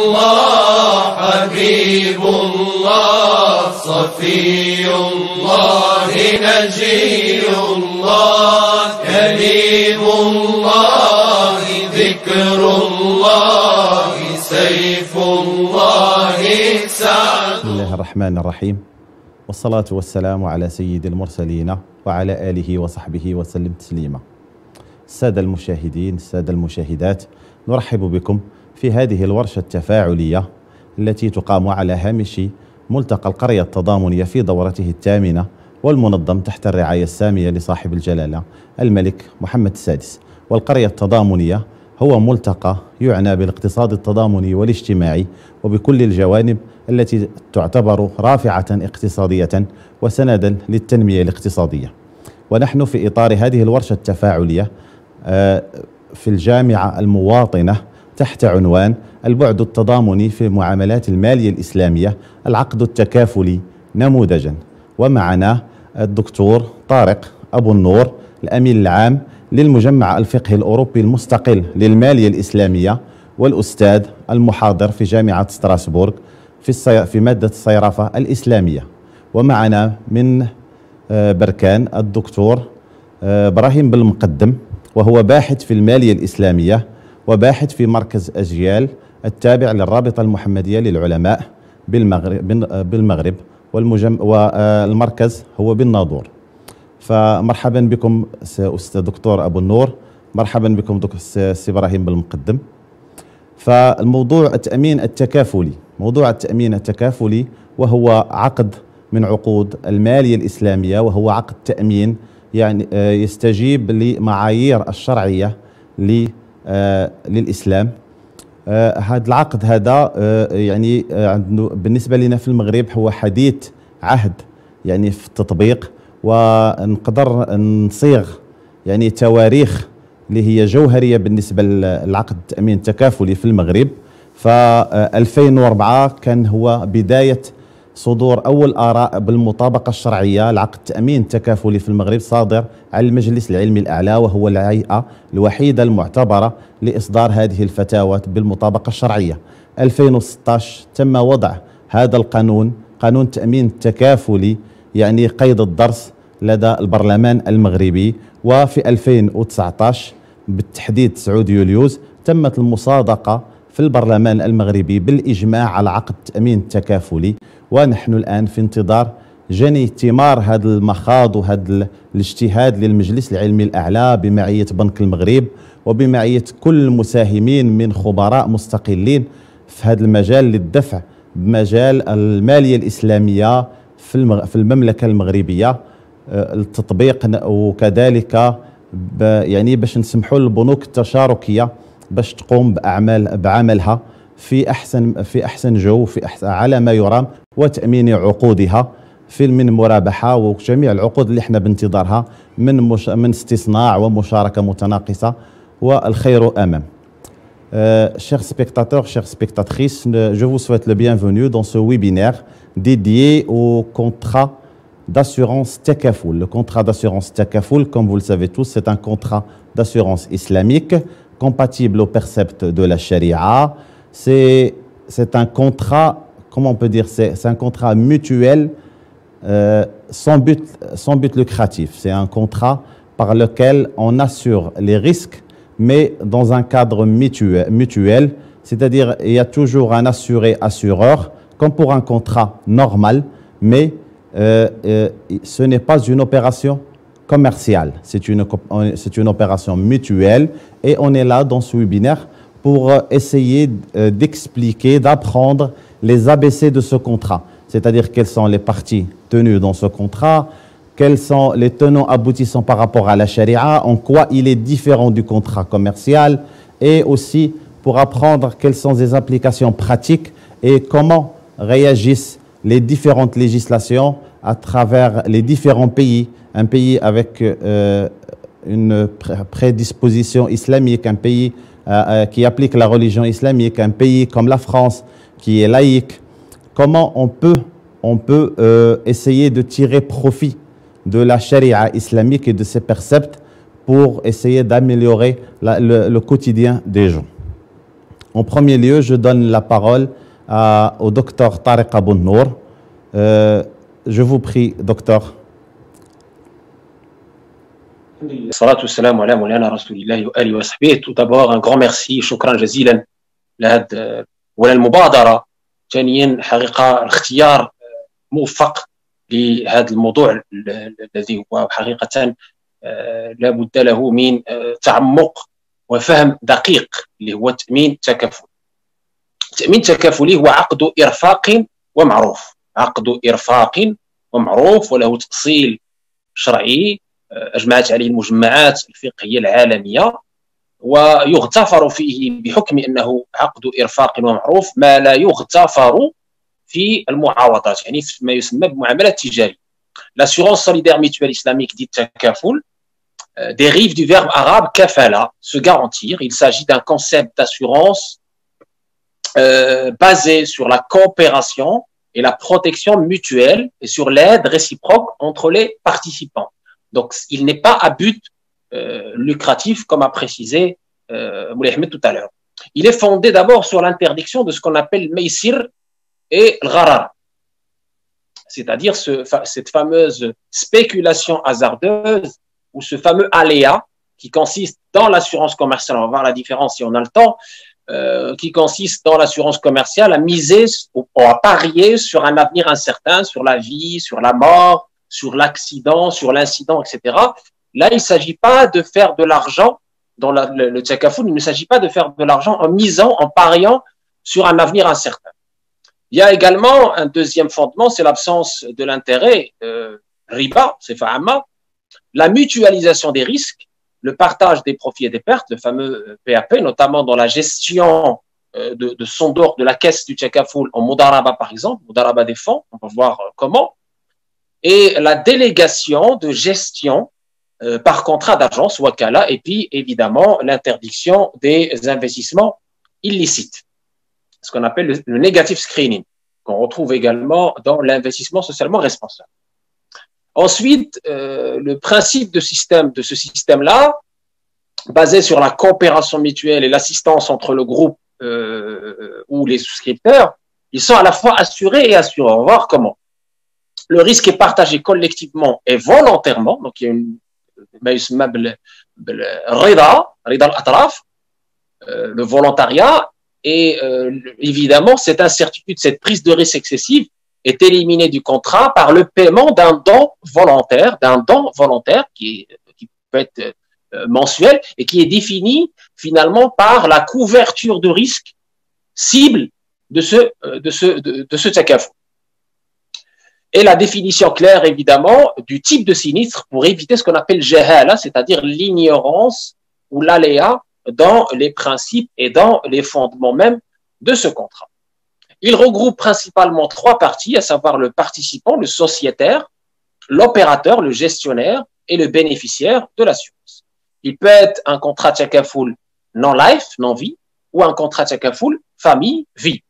الله حبيب الله صفي الله نجي الله كليم الله ذكر الله سيف الله سعد. بسم الله الرحمن الرحيم، والصلاة والسلام على سيد المرسلين وعلى آله وصحبه وسلم تسليما. السادة المشاهدين، السادة المشاهدات، نرحب بكم في هذه الورشة التفاعلية التي تقام على هامش ملتقى القرية التضامنية في دورته الثامنة، والمنظم تحت الرعاية السامية لصاحب الجلالة الملك محمد السادس. والقرية التضامنية هو ملتقى يعنى بالاقتصاد التضامني والاجتماعي وبكل الجوانب التي تعتبر رافعة اقتصادية وسندا للتنمية الاقتصادية. ونحن في إطار هذه الورشة التفاعلية في الجامعة المواطنة تحت عنوان البعد التضامني في المعاملات المالية الإسلامية، العقد التكافلي نموذجا. ومعنا الدكتور طارق أبو النور، الأمين العام للمجمع الفقهي الأوروبي المستقل للمالية الإسلامية، والأستاذ المحاضر في جامعة ستراسبورغ في مادة الصيرفة الإسلامية. ومعنا من بركان الدكتور إبراهيم بالمقدم، وهو باحث في المالية الإسلامية وباحث في مركز أجيال التابع للرابطة المحمدية للعلماء بالمغرب والمركز هو بالناظور. فمرحبا بكم أستاذ دكتور أبو النور، مرحبا بكم دكتور إبراهيم بالمقدم. فالموضوع التأمين التكافلي، موضوع التأمين التكافلي وهو عقد من عقود المالية الإسلامية، وهو عقد تأمين يعني يستجيب لمعايير الشرعية للإسلام. هذا العقد هذا يعني بالنسبة لنا في المغرب هو حديث عهد يعني في التطبيق، ونقدر نصيغ يعني تواريخ اللي هي جوهرية بالنسبة للعقد التأمين التكافلي في المغرب. ف 2004 كان هو بداية صدور أول آراء بالمطابقة الشرعية لعقد التأمين التكافلي في المغرب، صادر على المجلس العلمي الأعلى، وهو الهيئة الوحيدة المعتبرة لإصدار هذه الفتاوى بالمطابقة الشرعية. 2016 تم وضع هذا القانون، قانون التأمين التكافلي يعني قيد الدرس لدى البرلمان المغربي. وفي 2019 بالتحديد 9 يوليوز تمت المصادقة في البرلمان المغربي بالإجماع على عقد التأمين التكافلي. ونحن الآن في انتظار جني ثمار هذا المخاض وهذا الاجتهاد للمجلس العلمي الأعلى بمعية بنك المغرب وبمعية كل المساهمين من خبراء مستقلين في هذا المجال للدفع بمجال المالية الإسلامية في المملكة المغربية، التطبيق، وكذلك يعني باش نسمحوا للبنوك التشاركية باش تقوم بعملها في احسن جو، في احسن على ما يرام، وتامين عقودها من مرابحه وجميع العقود اللي احنا بانتظارها من استصناع ومشاركه متناقصه، والخير امام. Chers spectateurs, chères spectatrices, je vous souhaite le bienvenue dans ce webinaire dédié au contrat d'assurance Takaful. Le contrat d'assurance Takaful, comme vous le savez tous, c'est un contrat d'assurance islamique compatible aux préceptes de la Sharia. C'est un contrat, comment on peut dire, c'est un contrat mutuel sans but lucratif. C'est un contrat par lequel on assure les risques, mais dans un cadre mutuel, c'est-à-dire il y a toujours un assuré-assureur, comme pour un contrat normal, mais ce n'est pas une opération commerciale, c'est une opération mutuelle, et on est là dans ce webinaire pour essayer d'expliquer, d'apprendre les ABC de ce contrat, c'est-à-dire quelles sont les parties tenues dans ce contrat, quels sont les tenants aboutissants par rapport à la charia, en quoi il est différent du contrat commercial, et aussi pour apprendre quelles sont les applications pratiques et comment réagissent les différentes législations à travers les différents pays. Un pays avec une prédisposition islamique, un pays qui applique la religion islamique, un pays comme la France qui est laïque. Comment on peut essayer de tirer profit de la charia islamique et de ses préceptes pour essayer d'améliorer le quotidien des gens. En premier lieu, je donne la parole au docteur Tariq Abou-Nour. Je vous prie, docteur. الصلاة والسلام على مولانا رسول الله وآله وصحبه. Tout d'abord un grand merci شكرا جزيلا لهذه المبادرة. ثانيا حقيقة الاختيار موفق لهذا الموضوع الذي هو حقيقة لا بد له من تعمق وفهم دقيق اللي هو تأمين تكافلي. تأمين تكافلي هو عقد إرفاق ومعروف، عقد إرفاق ومعروف وله تأصيل شرعي أجمعت عليه المجمعات الفقهية العالمية، ويغتفر فيه بحكم أنه عقد إرفاق ومعروف ما لا يغتفر في المعاوضات، يعني ما يسمى بمعاملة تجارية. L'assurance solidaire mutuelle islamique dite takaful dérive du verbe arabe kafala, se garantir. Il s'agit d'un concept d'assurance basé sur la coopération et la protection mutuelle et sur l'aide réciproque entre les participants. Donc, il n'est pas à but lucratif, comme a précisé Moulay Ahmed tout à l'heure. Il est fondé d'abord sur l'interdiction de ce qu'on appelle meysir et l'gharar, c'est-à-dire cette fameuse spéculation hasardeuse ou ce fameux aléa qui consiste dans l'assurance commerciale, on va voir la différence si on a le temps, qui consiste dans l'assurance commerciale à miser ou à parier sur un avenir incertain, sur la vie, sur la mort, sur l'accident, sur l'incident, etc. Là, il ne s'agit pas de faire de l'argent dans le takaful, il ne s'agit pas de faire de l'argent en misant, en pariant sur un avenir incertain. Il y a également un deuxième fondement, c'est l'absence de l'intérêt, riba, c'est fa'ama, la mutualisation des risques, le partage des profits et des pertes, le fameux PAP, notamment dans la gestion de son d'or de la caisse du takaful en mudaraba par exemple, mudaraba des fonds, on va voir comment, et la délégation de gestion par contrat d'agence, wakala, et puis évidemment l'interdiction des investissements illicites, ce qu'on appelle le negative screening, qu'on retrouve également dans l'investissement socialement responsable. Ensuite, le principe de ce système-là, basé sur la coopération mutuelle et l'assistance entre le groupe ou les souscripteurs, ils sont à la fois assurés et assurés. On va voir comment. Le risque est partagé collectivement et volontairement, donc il y a une le volontariat, et évidemment cette incertitude, cette prise de risque excessive est éliminée du contrat par le paiement d'un don volontaire qui peut être mensuel et qui est défini finalement par la couverture de risque cible de ce takaful. Et la définition claire, évidemment, du type de sinistre pour éviter ce qu'on appelle jahala, c'est-à-dire l'ignorance ou l'aléa dans les principes et dans les fondements même de ce contrat. Il regroupe principalement trois parties, à savoir le participant, le sociétaire, l'opérateur, le gestionnaire et le bénéficiaire de l'assurance. Il peut être un contrat takaful non-life, non-vie, ou un contrat takaful famille-vie.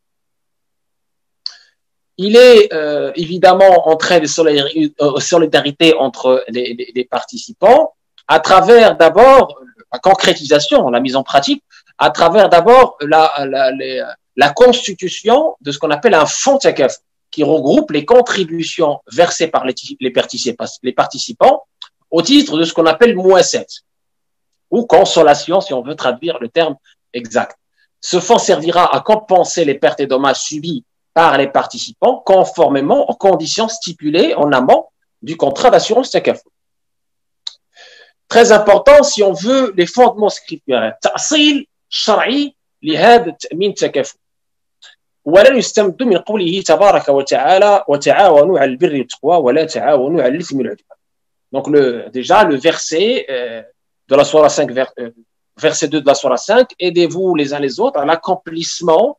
Il est évidemment en train de solidarité entre les participants à travers d'abord la concrétisation, la mise en pratique, à travers d'abord la constitution de ce qu'on appelle un fonds takaful qui regroupe les contributions versées par les participants au titre de ce qu'on appelle mouasset ou consolation si on veut traduire le terme exact. Ce fonds servira à compenser les pertes et dommages subis par les participants conformément aux conditions stipulées en amont du contrat d'assurance takaful. Très important si on veut les fondements scripturaires. تأصيل شرعي لهذا التأمين التكافلي. ولا يستمد من قوله تبارك وتعالى وتعاونوا على البر والتقوى ولا تعاونوا على الإثم والعدوان. Donc déjà le verset de la sourate 5 verset 2 de la sourate 5, aidez-vous les uns les autres à l'accomplissement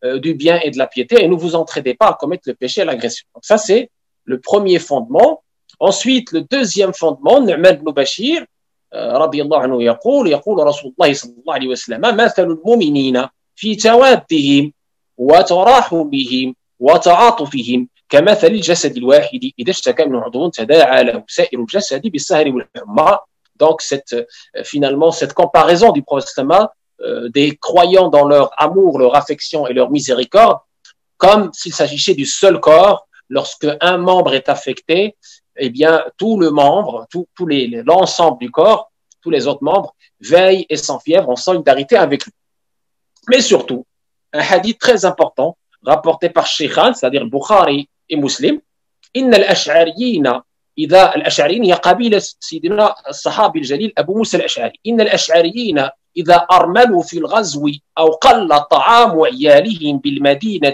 du bien et de la piété et ne vous entraînez pas à commettre le péché et l'agression. Donc ça c'est le premier fondement. Ensuite le deuxième fondement, Nu'man ibn Bashir رضي الله عنه يقول رسول الله صلى الله عليه وسلم مثل المؤمنين في توادهم وتراحمهم وتعاطفهم كمثل الجسد الواحد إذا اشتكى من عضو تداعى له سائر الجسد بالسهر والحمى. Donc finalement cette comparaison du prophète des croyants dans leur amour, leur affection et leur miséricorde, comme s'il s'agissait du seul corps. Lorsque un membre est affecté, eh bien, tout le membre, l'ensemble du corps, tous les autres membres veillent et s'enfièvrent en solidarité avec lui. Mais surtout, un hadith très important, rapporté par Shaykhan, c'est-à-dire Bukhari et Muslim, إن الأشعريين إذا الأشعريين هي قبيلة سيدنا الصحابي الجليل أبو موسى الأشعري إن الأشعريين إذا أرملوا في الغزو أو قل طعام عيالهم بالمدينة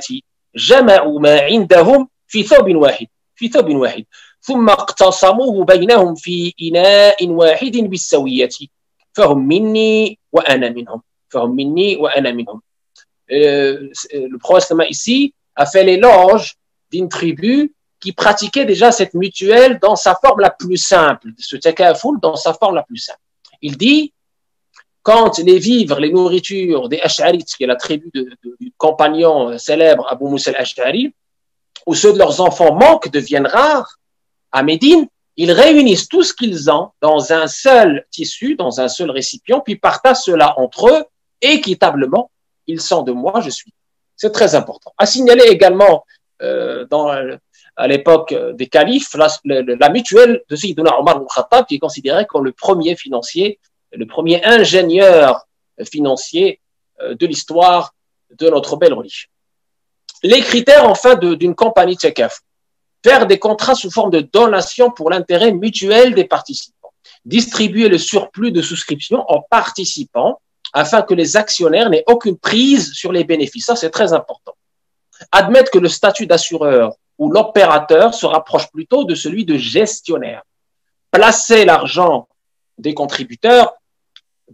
جمعوا ما عندهم في ثوب واحد ثم اقتصموه بينهم في إناء واحد بالسوية فهم مني وأنا منهم. Le prophète ici a fait l'éloge d'une tribu qui pratiquait déjà cette mutuelle dans sa forme la plus simple, ce takaful dans sa forme la plus simple. Il dit, quand les vivres, les nourritures des Ash'arites, qui est la tribu du compagnon célèbre Abu Musa al-Ash'ari, ou ceux de leurs enfants manquent, deviennent rares, à Médine, ils réunissent tout ce qu'ils ont dans un seul tissu, dans un seul récipient, puis partagent cela entre eux, équitablement, ils sont de moi, je suis. C'est très important. À signaler également, à l'époque des califes, la mutuelle de Sayyidina Omar al-Khattab, qui est considéré comme le premier financier, le premier ingénieur financier de l'histoire de notre belle religion. Les critères, enfin, d'une compagnie Takaful. Faire des contrats sous forme de donation pour l'intérêt mutuel des participants. Distribuer le surplus de souscription aux participants afin que les actionnaires n'aient aucune prise sur les bénéfices. Ça, c'est très important. Admettre que le statut d'assureur ou l'opérateur se rapproche plutôt de celui de gestionnaire. Placer l'argent des contributeurs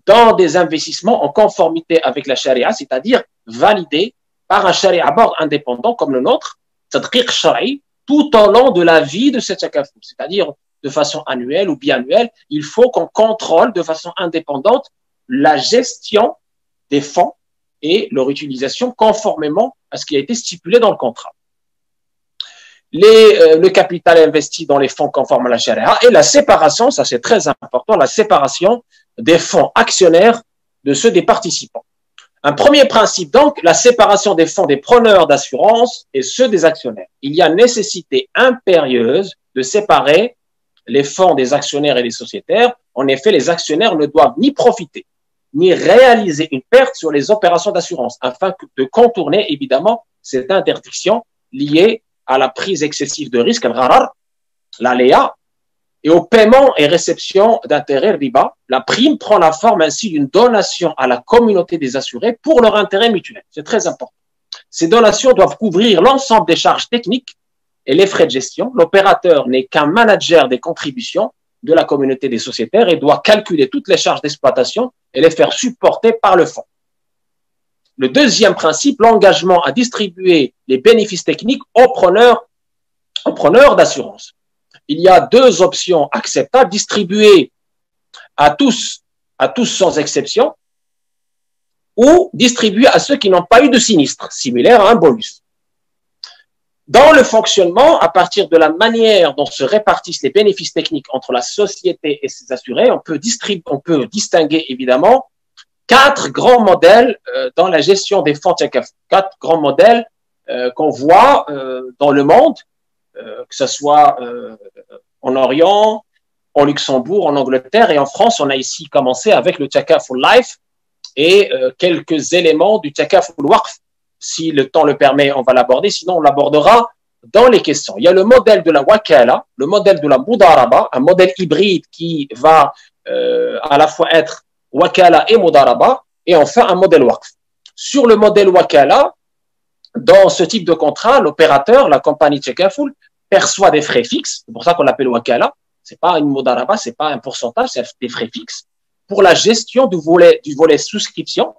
dans des investissements en conformité avec la charia, c'est-à-dire validés par un charia board indépendant comme le nôtre, tadqiq shari, tout au long de la vie de cette takaful, c'est-à-dire de façon annuelle ou biannuelle, il faut qu'on contrôle de façon indépendante la gestion des fonds et leur utilisation conformément à ce qui a été stipulé dans le contrat. Le capital investi dans les fonds conformes à la charia et la séparation, ça c'est très important, la séparation des fonds actionnaires de ceux des participants. Un premier principe donc, la séparation des fonds des preneurs d'assurance et ceux des actionnaires. Il y a nécessité impérieuse de séparer les fonds des actionnaires et des sociétaires. En effet, les actionnaires ne doivent ni profiter ni réaliser une perte sur les opérations d'assurance afin de contourner évidemment cette interdiction liée à la prise excessive de risque, al-gharar, l'aléa, et au paiement et réception d'intérêts riba. La prime prend la forme ainsi d'une donation à la communauté des assurés pour leur intérêt mutuel. C'est très important. Ces donations doivent couvrir l'ensemble des charges techniques et les frais de gestion. L'opérateur n'est qu'un manager des contributions de la communauté des sociétaires et doit calculer toutes les charges d'exploitation et les faire supporter par le fonds. Le deuxième principe, l'engagement à distribuer les bénéfices techniques aux preneurs d'assurance. Il y a deux options acceptables, distribuer à tous sans exception, ou distribuer à ceux qui n'ont pas eu de sinistre, similaire à un bonus. Dans le fonctionnement, à partir de la manière dont se répartissent les bénéfices techniques entre la société et ses assurés, on peut distinguer évidemment quatre grands modèles dans la gestion des fonds Takaful. Quatre grands modèles qu'on voit dans le monde, que ce soit en Orient, au Luxembourg, en Angleterre et en France. On a ici commencé avec le Takaful Life et quelques éléments du Takaful Waqf. Si le temps le permet, on va l'aborder, sinon on l'abordera dans les questions. Il y a le modèle de la wakala, le modèle de la mudaraba, un modèle hybride qui va à la fois être wakala et mudaraba, et enfin un modèle waqf. Sur le modèle wakala, dans ce type de contrat, l'opérateur, la compagnie Takaful, perçoit des frais fixes, c'est pour ça qu'on l'appelle wakala, c'est pas une mudaraba, c'est pas un pourcentage, c'est des frais fixes, pour la gestion du volet souscription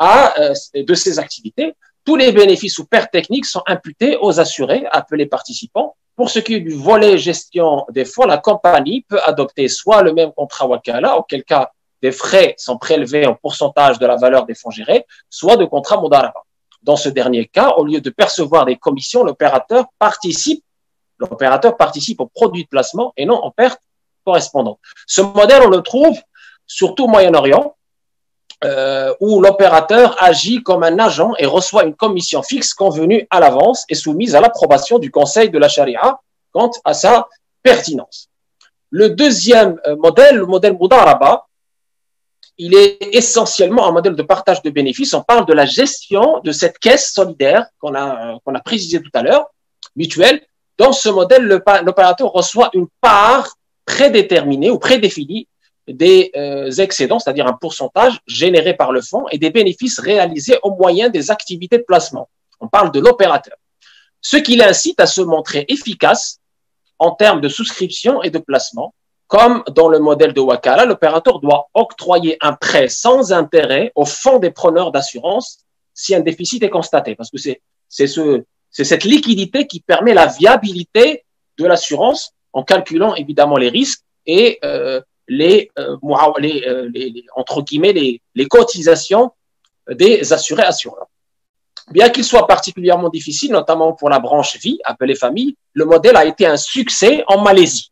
de ces activités. Tous les bénéfices ou pertes techniques sont imputés aux assurés, appelés participants. Pour ce qui est du volet gestion des fonds, la compagnie peut adopter soit le même contrat wakala, auquel cas des frais sont prélevés en pourcentage de la valeur des fonds gérés, soit de contrat mudaraba. Dans ce dernier cas, au lieu de percevoir des commissions, l'opérateur participe au produit de placement et non en perte correspondante. Ce modèle, on le trouve surtout au Moyen-Orient, où l'opérateur agit comme un agent et reçoit une commission fixe convenue à l'avance et soumise à l'approbation du Conseil de la Charia quant à sa pertinence. Le deuxième modèle, le modèle Mudaraba, il est essentiellement un modèle de partage de bénéfices. On parle de la gestion de cette caisse solidaire qu'on a précisé tout à l'heure, mutuelle. Dans ce modèle, l'opérateur reçoit une part prédéterminée ou prédéfinie des excédents, c'est-à-dire un pourcentage généré par le fonds et des bénéfices réalisés au moyen des activités de placement. On parle de l'opérateur. Ce qui l'incite à se montrer efficace en termes de souscription et de placement. Comme dans le modèle de Wakala, l'opérateur doit octroyer un prêt sans intérêt au fonds des preneurs d'assurance si un déficit est constaté. Parce que c'est cette liquidité qui permet la viabilité de l'assurance en calculant évidemment les risques et entre guillemets, les cotisations des assurés assureurs. Bien qu'il soit particulièrement difficile, notamment pour la branche vie, appelée famille, le modèle a été un succès en Malaisie.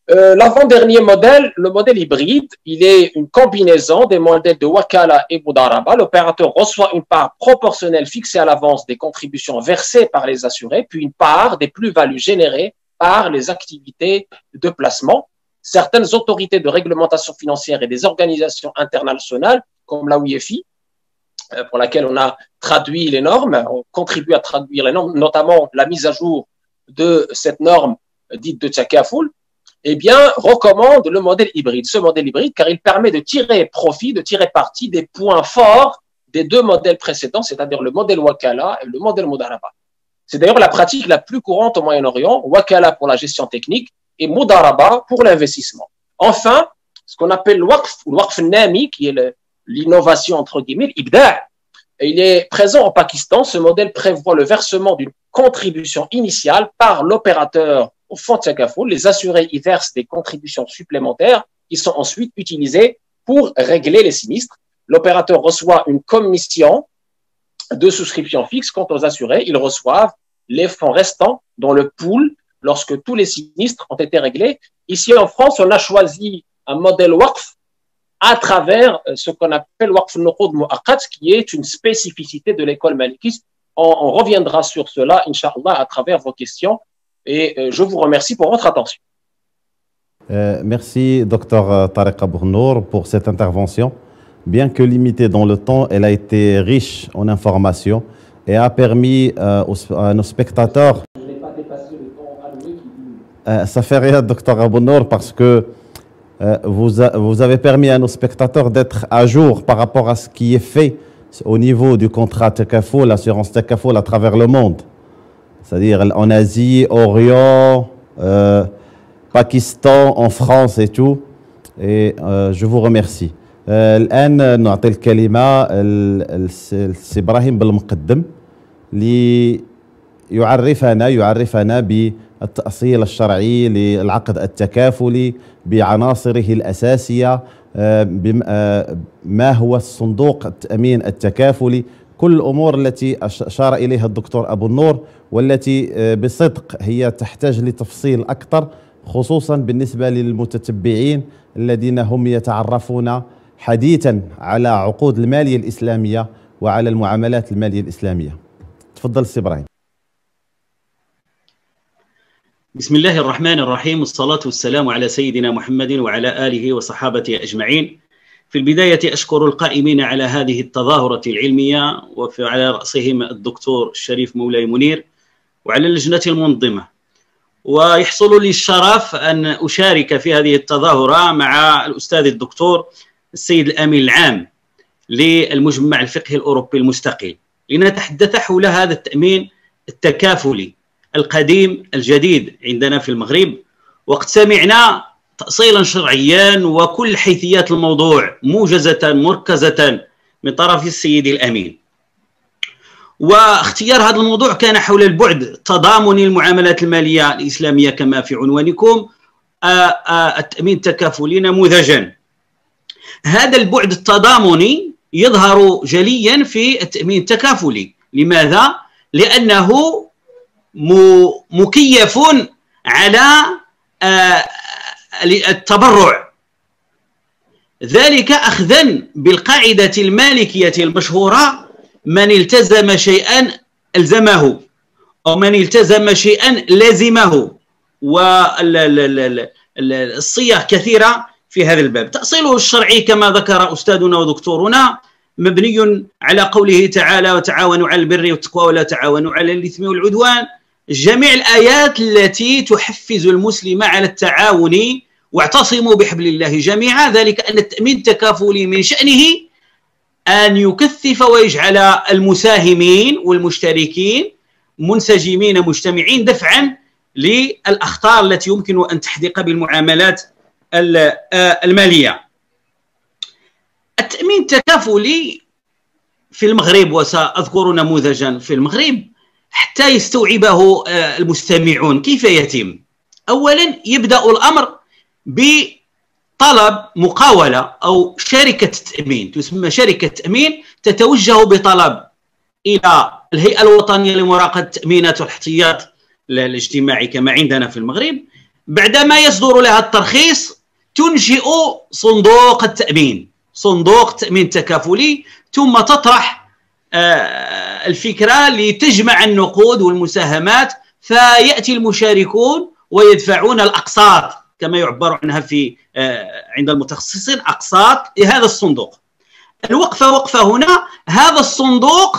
L'avant-dernier modèle, le modèle hybride, il est une combinaison des modèles de Wakala et Mudaraba. L'opérateur reçoit une part proportionnelle fixée à l'avance des contributions versées par les assurés, puis une part des plus-values générées par les activités de placement. Certaines autorités de réglementation financière et des organisations internationales, comme la UEFI, pour laquelle on a traduit les normes, on contribue à traduire les normes, notamment la mise à jour de cette norme dite de Takaful, eh bien, recommande le modèle hybride. Ce modèle hybride, car il permet de tirer profit, de tirer parti des points forts des deux modèles précédents, c'est-à-dire le modèle Wakala et le modèle Mudaraba. C'est d'ailleurs la pratique la plus courante au Moyen-Orient, Wakala pour la gestion technique et Mudaraba pour l'investissement. Enfin, ce qu'on appelle le Waqf Nami, qui est l'innovation entre guillemets, l'Ibda', il est présent au Pakistan. Ce modèle prévoit le versement d'une contribution initiale par l'opérateur au fonds de Takaful. Les assurés y versent des contributions supplémentaires qui sont ensuite utilisées pour régler les sinistres. L'opérateur reçoit une commission de souscription fixe. Quant aux assurés, ils reçoivent les fonds restants dans le pool lorsque tous les sinistres ont été réglés. Ici en France, on a choisi un modèle Waqf à travers ce qu'on appelle Waqf Nuqud Mu'aqqat, qui est une spécificité de l'école malikiste. On reviendra sur cela, Inch'Allah, à travers vos questions. Et je vous remercie pour votre attention. Merci, Dr Tariq Abouknour, pour cette intervention. Bien que limitée dans le temps, elle a été riche en informations et a permis à nos spectateurs. Je n'ai pas dépassé le temps alloué. Ça fait rien, Dr Abouknour, parce que vous avez permis à nos spectateurs d'être à jour par rapport à ce qui est fait au niveau du contrat Takaful, l'assurance Takaful à travers le monde. C'est-à-dire en Asie, Orient, Pakistan, en France et tout. Et je vous remercie. الآن نعطي الكلمة للسي إبراهيم بالمقدم ليعرفنا بالتأصيل الشرعي للعقد التكافلي بعناصره الأساسية، ما هو الصندوق التأمين التكافلي، كل الأمور التي أشار إليها الدكتور أبو-النور والتي بصدق هي تحتاج لتفصيل أكثر، خصوصا بالنسبة للمتتبعين الذين هم يتعرفون حديثا على عقود المالية الإسلامية وعلى المعاملات المالية الإسلامية. تفضل سي إبراهيم. بسم الله الرحمن الرحيم، والصلاة والسلام على سيدنا محمد وعلى آله وصحابته أجمعين. في البداية أشكر القائمين على هذه التظاهرة العلمية وعلى رأسهم الدكتور الشريف مولاي منير وعلى اللجنة المنظمة. ويحصل لي الشرف أن أشارك في هذه التظاهرة مع الأستاذ الدكتور السيد الأمين العام للمجمع الفقهي الأوروبي المستقل لنتحدث حول هذا التأمين التكافلي القديم الجديد عندنا في المغرب. وقد سمعنا تأصيلا شرعيا وكل حيثيات الموضوع موجزة مركزة من طرف السيد الأمين. واختيار هذا الموضوع كان حول البعد التضامني المعاملات المالية الإسلامية كما في عنوانكم، التأمين التكافلي نموذجا. هذا البعد التضامني يظهر جليا في التأمين التكافلي. لماذا؟ لأنه مكيف على التبرع. ذلك أخذا بالقاعدة المالكية المشهورة: من التزم شيئا ألزمه، أو من التزم شيئا لازمه. والصيغ كثيرة في هذا الباب. تأصيله الشرعي كما ذكر أستاذنا ودكتورنا مبني على قوله تعالى: وتعاونوا على البر والتقوى ولا تعاونوا على الإثم والعدوان. جميع الآيات التي تحفز المسلم على التعاون، واعتصموا بحبل الله جميعا. ذلك أن التأمين التكافلي من شأنه أن يكثف ويجعل المساهمين والمشتركين منسجمين مجتمعين دفعا للأخطار التي يمكن أن تحدق بالمعاملات المالية. التأمين التكافلي في المغرب، وسأذكر نموذجا في المغرب حتى يستوعبه المستمعون كيف يتم. أولا يبدأ الأمر بطلب مقاولة أو شركة تأمين، تسمى شركة تأمين، تتوجه بطلب إلى الهيئة الوطنية لمراقبة التأمينات والاحتياط الاجتماعي كما عندنا في المغرب. بعدما يصدر لها الترخيص تنشئ صندوق التأمين، صندوق تأمين تكافلي، ثم تطرح الفكرة لتجمع النقود والمساهمات، فيأتي المشاركون ويدفعون الأقساط كما يعبر عنها في عند المتخصصين، أقساط لهذا الصندوق. وقفة هنا، هذا الصندوق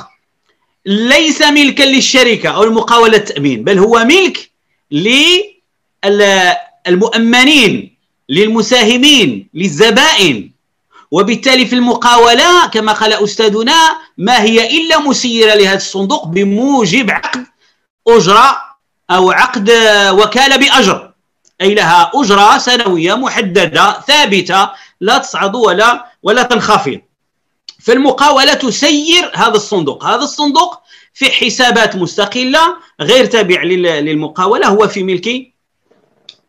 ليس ملكا للشركة أو المقاولة التأمين، بل هو ملك للمؤمنين، للمساهمين، للزبائن. وبالتالي في المقاولة كما قال أستاذنا ما هي إلا مسيرة لهذا الصندوق بموجب عقد أجرة أو عقد وكالة بأجر، أي لها أجرة سنوية محددة ثابتة لا تصعد ولا تنخفض. فالمقاولة تسير هذا الصندوق. هذا الصندوق في حسابات مستقلة غير تابع للمقاولة، هو في ملك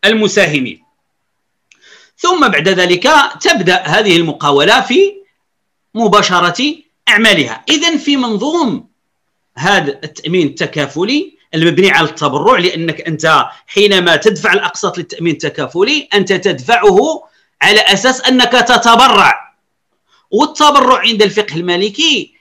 المساهمين. ثم بعد ذلك تبدأ هذه المقاولة في مباشرة أعمالها. إذن في منظوم هذا التأمين التكافلي المبني على التبرع، لأنك أنت حينما تدفع الأقساط للتأمين التكافلي أنت تدفعه على أساس أنك تتبرع، والتبرع عند الفقه المالكي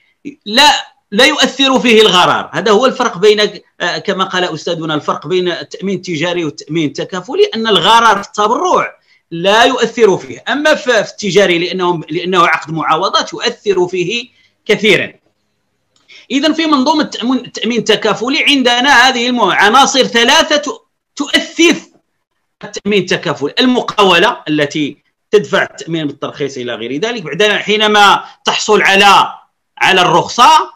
لا يؤثر فيه الغرار. هذا هو الفرق بين كما قال أستاذنا الفرق بين التأمين التجاري والتأمين التكافلي، أن الغرار في التبرع لا يؤثر فيه، أما في التجاري لأنه عقد معاوضات يؤثر فيه كثيرا. إذن في منظومة التأمين التكافلي عندنا هذه العناصر ثلاثة تؤثر التأمين التكافلي: المقاولة التي تدفع التأمين بالترخيص إلى غير ذلك. بعدين حينما تحصل على الرخصة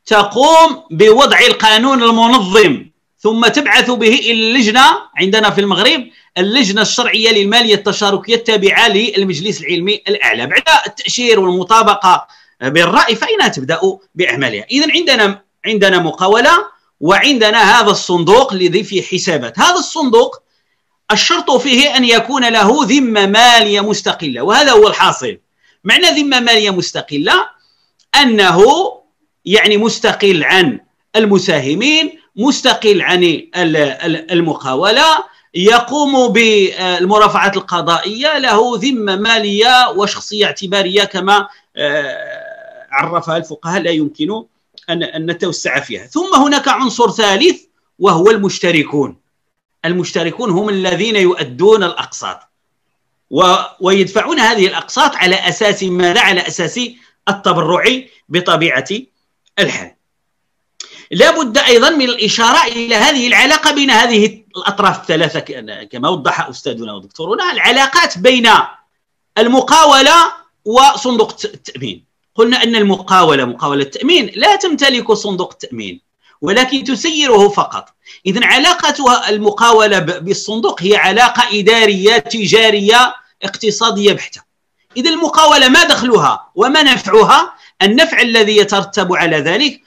تقوم بوضع القانون المنظم، ثم تبعث به إلى اللجنة عندنا في المغرب، اللجنة الشرعية للمالية التشاركية التابعة للمجلس العلمي الأعلى. بعد التأشير والمطابقة بالرأي فإنها تبدأ بأعمالها. إذن عندنا مقاولة، وعندنا هذا الصندوق الذي فيه حسابات. هذا الصندوق الشرط فيه أن يكون له ذمة مالية مستقلة، وهذا هو الحاصل. معنى ذمة مالية مستقلة أنه يعني مستقل عن المساهمين، مستقل عن المقاولة، يقوم بالمرافعات القضائية، له ذمة مالية وشخصية اعتبارية كما عرفها الفقهاء لا يمكن أن نتوسع فيها. ثم هناك عنصر ثالث وهو المشتركون. المشتركون هم الذين يؤدون الأقساط ويدفعون هذه الأقساط على أساس ماذا؟ على أساس التبرع بطبيعة الحال. لا بد أيضا من الإشارة إلى هذه العلاقة بين هذه الأطراف الثلاثة كما وضح أستاذنا ودكتورنا، العلاقات بين المقاولة وصندوق التأمين. قلنا أن مقاولة التأمين لا تمتلك صندوق التأمين ولكن تسيره فقط. إذن علاقة المقاولة بالصندوق هي علاقة إدارية تجارية اقتصادية بحتة. إذن المقاولة ما دخلها وما نفعها؟ النفع الذي يترتب على ذلك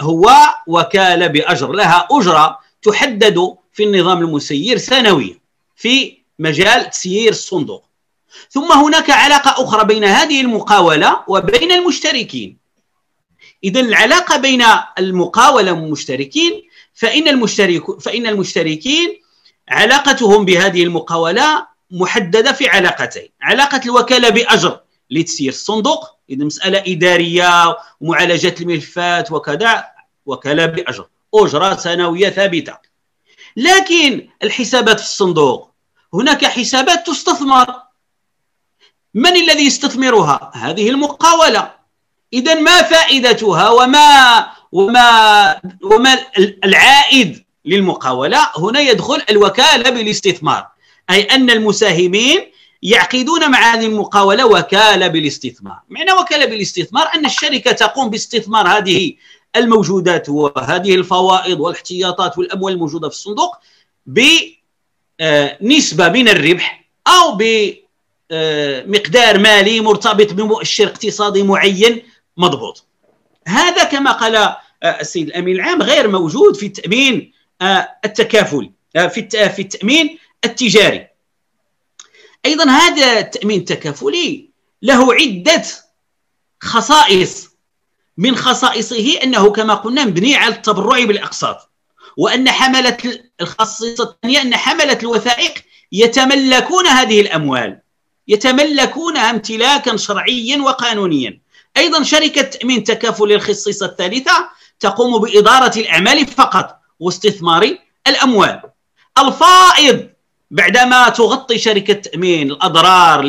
هو وكالة بأجر، لها أجرة تحدد في النظام المسير سنويا في مجال تسيير الصندوق. ثم هناك علاقة أخرى بين هذه المقاولة وبين المشتركين. إذن العلاقة بين المقاولة والمشتركين فإن المشتركين علاقتهم بهذه المقاولة محددة في علاقتين: علاقة الوكالة بأجر لتسيير الصندوق، إذا مسألة إدارية ومعالجة الملفات وكذا، وكالة بأجر، أجرة سنوية ثابتة. لكن الحسابات في الصندوق هناك حسابات تستثمر. من الذي يستثمرها؟ هذه المقاولة. إذا ما فائدتها وما العائد للمقاولة؟ هنا يدخل الوكالة بالاستثمار، أي أن المساهمين يعقدون مع هذه المقاولة وكالة بالاستثمار. معنى وكالة بالاستثمار أن الشركة تقوم باستثمار هذه الموجودات وهذه الفوائض والاحتياطات والأموال الموجودة في الصندوق بنسبة من الربح أو بمقدار مالي مرتبط بمؤشر اقتصادي معين مضبوط. هذا كما قال السيد الأمين العام غير موجود في التأمين التكافلي، في التأمين التجاري. أيضا هذا التأمين التكافلي له عدة خصائص، من خصائصه أنه كما قلنا مبني على التبرع بالأقساط، وأن حملة الخاصية الثانية أن حملة الوثائق يتملكون هذه الأموال، يتملكونها امتلاكا شرعيا وقانونيا. أيضا شركة تأمين تكافلي الخصيصة الثالثة تقوم بإدارة الأعمال فقط واستثمار الأموال. الفائض بعدما تغطي شركة تأمين الأضرار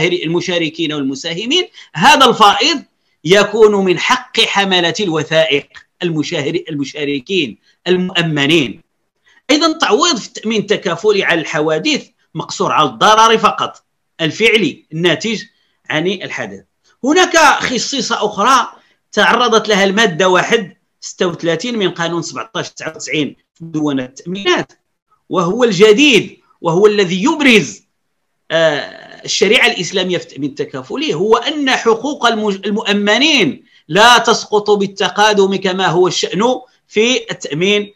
للمشاركين والمساهمين، هذا الفائض يكون من حق حملة الوثائق المشاركين المؤمنين. أيضا تعويض في التأمين التكافلي على الحوادث مقصور على الضرر فقط الفعلي الناتج عن الحدث. هناك خصيصة أخرى تعرضت لها المادة 1/36 من قانون 1799 في ديوان التأمينات، وهو الجديد، وهو الذي يبرز الشريعة الإسلامية في التأمين التكافلي، هو أن حقوق المؤمنين لا تسقط بالتقادم كما هو الشأن في التأمين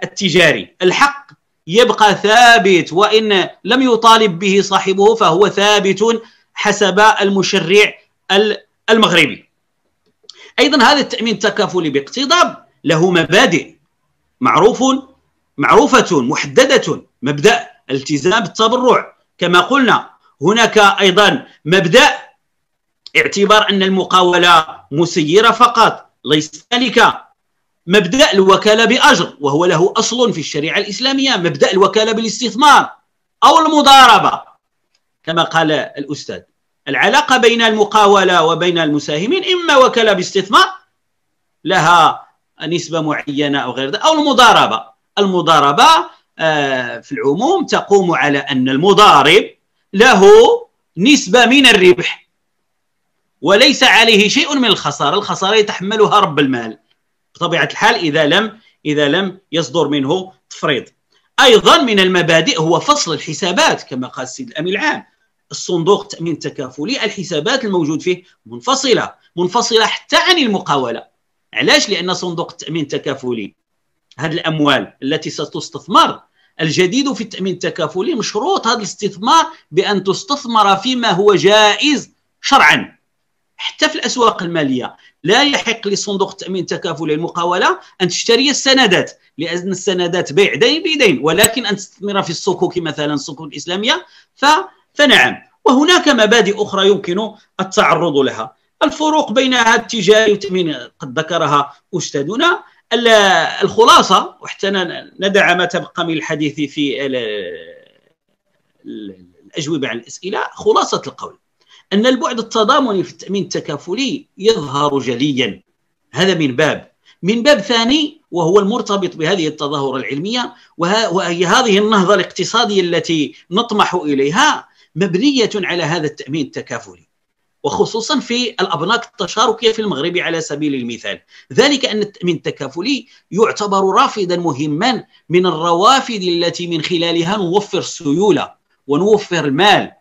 التجاري. الحق يبقى ثابت، وإن لم يطالب به صاحبه فهو ثابت حسب المشرع المغربي. أيضا هذا التأمين التكافلي باقتضاب له مبادئ معروفة محددة. مبدأ الالتزام بالتبرع كما قلنا. هناك أيضا مبدأ اعتبار أن المقاولة مسيرة فقط، ليس ذلك. مبدأ الوكالة بأجر، وهو له أصل في الشريعة الإسلامية. مبدأ الوكالة بالاستثمار أو المضاربة كما قال الأستاذ. العلاقة بين المقاولة وبين المساهمين إما وكالة باستثمار لها نسبة معينة أو غير ذلك، أو المضاربة. المضاربة في العموم تقوم على أن المضارب له نسبة من الربح وليس عليه شيء من الخسارة. الخسارة يتحملها رب المال بطبيعة الحال إذا لم يصدر منه تفريط. أيضا من المبادئ هو فصل الحسابات كما قال السيد الأمين العام. الصندوق التأمين التكافلي الحسابات الموجود فيه منفصلة حتى عن المقاولة. علاش؟ لأن صندوق التأمين التكافلي هذه الأموال التي ستستثمر، الجديد في التأمين التكافلي مشروط هذا الاستثمار بأن تستثمر فيما هو جائز شرعا. حتى في الأسواق المالية لا يحق لصندوق التأمين التكافلي المقاولة أن تشتري السندات، لأن السندات بيع دين بدين، ولكن أن تستثمر في الصكوك مثلا الصكوك الإسلامية فنعم. وهناك مبادئ أخرى يمكن التعرض لها. الفروق بينها التجاري والتأمين قد ذكرها أستاذنا. الخلاصة، وحتى ندع ما تبقى من الحديث في الأجوبة عن الأسئلة، خلاصة القول أن البعد التضامني في التأمين التكافلي يظهر جليا. هذا من باب ثاني، وهو المرتبط بهذه التظاهرة العلمية، وهي هذه النهضة الاقتصادية التي نطمح إليها مبنية على هذا التأمين التكافلي، وخصوصا في الأبناك التشاركية في المغرب على سبيل المثال. ذلك أن التأمين التكافلي يعتبر رافدا مهما من الروافد التي من خلالها نوفر السيولة ونوفر المال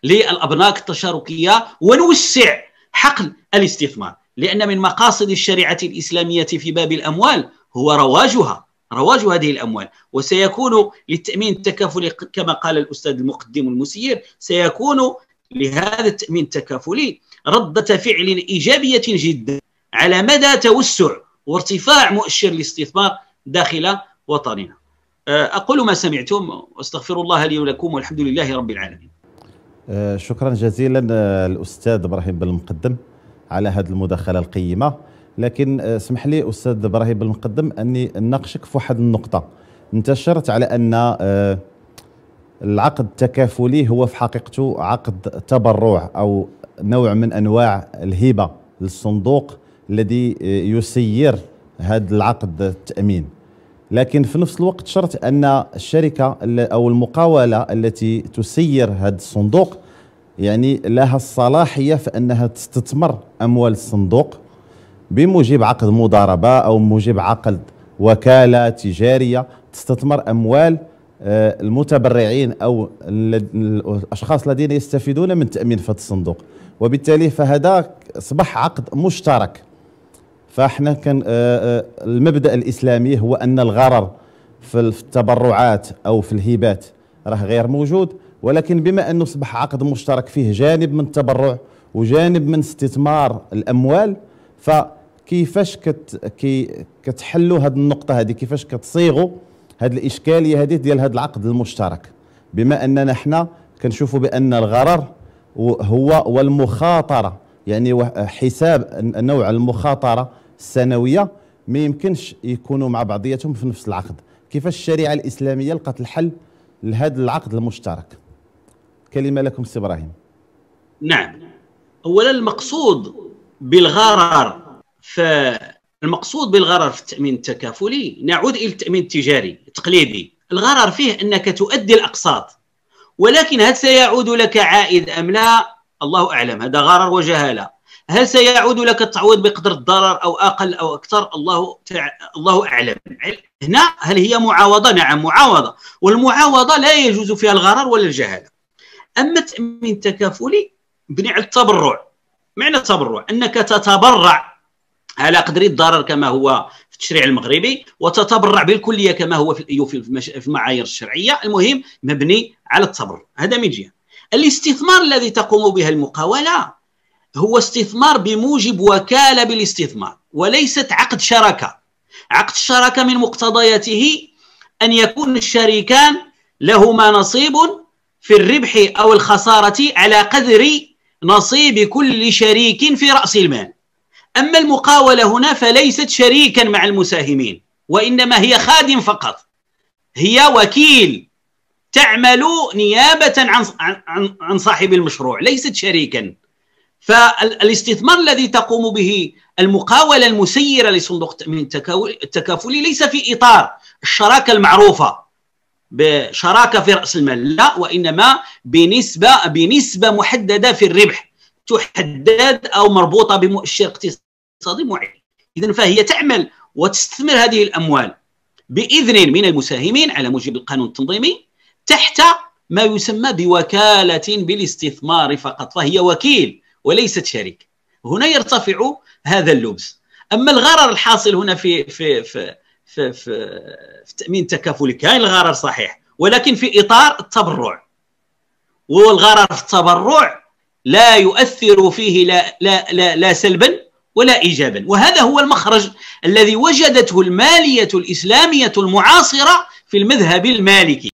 للأبناك التشاركية ونوسع حقل الاستثمار. لأن من مقاصد الشريعة الإسلامية في باب الأموال هو رواج هذه الأموال. وسيكون للتأمين التكافلي كما قال الأستاذ المقدم المسير، سيكون لهذا التأمين التكافلي ردة فعل إيجابية جدا على مدى توسع وارتفاع مؤشر الاستثمار داخل وطننا. أقول ما سمعتم واستغفر الله لي ولكم والحمد لله رب العالمين. شكرا جزيلا الأستاذ إبراهيم بن المقدم على هذه المداخلة القيمة. لكن اسمح لي أستاذ إبراهيم بن المقدم أني نناقشك في واحد النقطة. أنت شرت على أن العقد التكافلي هو في حقيقته عقد تبرع أو نوع من أنواع الهبة للصندوق الذي يسير هذا العقد التأمين، لكن في نفس الوقت شرط أن الشركة أو المقاولة التي تسير هذا الصندوق يعني لها الصلاحية في أنها تستثمر أموال الصندوق بموجب عقد مضاربة أو موجب عقد وكالة تجارية تستثمر أموال المتبرعين أو الأشخاص الذين يستفيدون من تأمين في هذا الصندوق، وبالتالي فهذا أصبح عقد مشترك. فاحنا كان المبدأ الإسلامي هو أن الغرر في التبرعات أو في الهبات راه غير موجود، ولكن بما أنه أصبح عقد مشترك فيه جانب من التبرع وجانب من استثمار الأموال، فكيفاش كتحلوا هذه النقطة هذه؟ كيفاش كتصيغوا هذه الإشكالية هذه ديال هذا العقد المشترك، بما أننا احنا كنشوفوا بأن الغرر هو والمخاطرة، يعني حساب نوع المخاطرة السنوية ما يمكنش يكونوا مع بعضياتهم في نفس العقد. كيفاش الشريعة الإسلامية لقات الحل لهذا العقد المشترك؟ كلمة لكم سي إبراهيم. نعم، أولا المقصود بالغرر في التأمين التكافلي نعود إلى التأمين التجاري التقليدي. الغرر فيه أنك تؤدي الأقساط، ولكن هل سيعود لك عائد أم لا؟ الله أعلم، هذا غرر وجهالة. هل سيعود لك التعويض بقدر الضرر أو أقل أو أكثر؟ الله أعلم. هنا هل هي معاوضة؟ نعم معاوضة، والمعاوضة لا يجوز فيها الغرر ولا الجهالة. أما التأمين التكافلي مبني على التبرع. معنى التبرع أنك تتبرع على قدر الضرر كما هو في التشريع المغربي، وتتبرع بالكلية كما هو في المعايير الشرعية. المهم مبني على التبرع. هذا من جهة. الاستثمار الذي تقوم به المقاولة هو استثمار بموجب وكالة بالاستثمار، وليست عقد شراكة. عقد الشراكة من مقتضياته أن يكون الشريكان لهما نصيب في الربح أو الخسارة على قدر نصيب كل شريك في رأس المال. أما المقاولة هنا فليست شريكا مع المساهمين، وإنما هي خادم فقط، هي وكيل تعمل نيابة عن صاحب المشروع، ليست شريكا. فالاستثمار الذي تقوم به المقاولة المسيرة لصندوق التأمين التكافلي ليس في إطار الشراكة المعروفة بشراكة في رأس المال، لا، وإنما بنسبة محددة في الربح تحدد أو مربوطة بمؤشر اقتصادي معين. إذن فهي تعمل وتستثمر هذه الأموال بإذن من المساهمين على موجب القانون التنظيمي تحت ما يسمى بوكالة بالاستثمار فقط، فهي وكيل وليست شريك. هنا يرتفع هذا اللبس. أما الغرر الحاصل هنا في التأمين التكافلي، كان الغرر صحيح ولكن في إطار التبرع، والغرر في التبرع لا يؤثر فيه لا سلبا ولا إيجابا. وهذا هو المخرج الذي وجدته المالية الإسلامية المعاصرة في المذهب المالكي.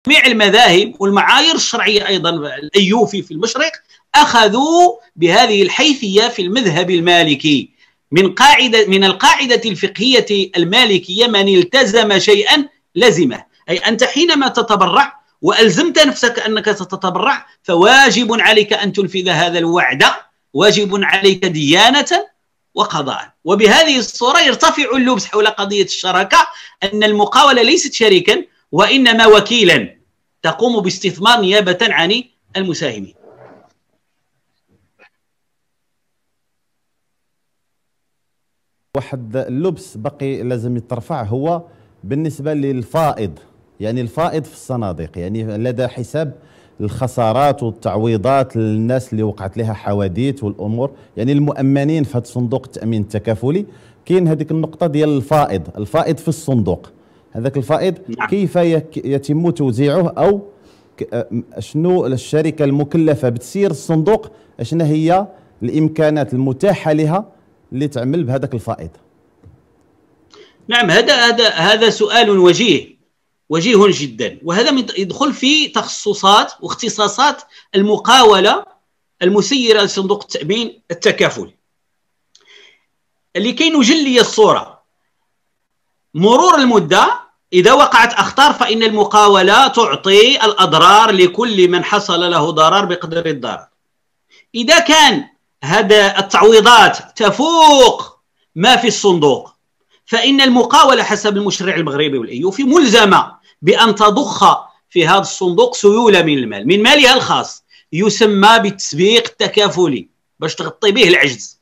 جميع المذاهب والمعايير الشرعية أيضا، الأيوفي في المشرق أخذوا بهذه الحيثية في المذهب المالكي من القاعدة الفقهية المالكية: من التزم شيئا لزمه. أي أنت حينما تتبرع وألزمت نفسك أنك ستتبرع فواجب عليك أن تنفذ هذا الوعد، واجب عليك ديانة وقضاء. وبهذه الصورة يرتفع اللبس حول قضية الشراكة، أن المقاولة ليست شريكا وإنما وكيلا تقوم باستثمار نيابة عن المساهمين. واحد اللبس بقي لازم يترفع، هو بالنسبة للفائض، يعني الفائض في الصناديق، يعني لدى حساب الخسارات والتعويضات للناس اللي وقعت لها حوادث والامور، يعني المؤمنين في هذا الصندوق التامين التكافلي. كاين هذيك النقطه ديال الفائض في الصندوق، هذاك الفائض كيف يتم توزيعه، او شنو الشركه المكلفه بتسيير الصندوق، شنو هي الامكانات المتاحه لها اللي تعمل بهذاك الفائض؟ نعم، هذا سؤال وجيه جدا، وهذا يدخل في تخصصات واختصاصات المقاولة المسيرة لصندوق التأمين التكافلي. لكي نجلي الصورة، مرور المدة إذا وقعت أخطار فإن المقاولة تعطي الأضرار لكل من حصل له ضرر بقدر الضرر. إذا كان هذا التعويضات تفوق ما في الصندوق فإن المقاولة حسب المشرع المغربي والأيوفي ملزمة بأن تضخ في هذا الصندوق سيولة من المال من مالها الخاص يسمى بالتسبيق التكافلي باش تغطي به العجز،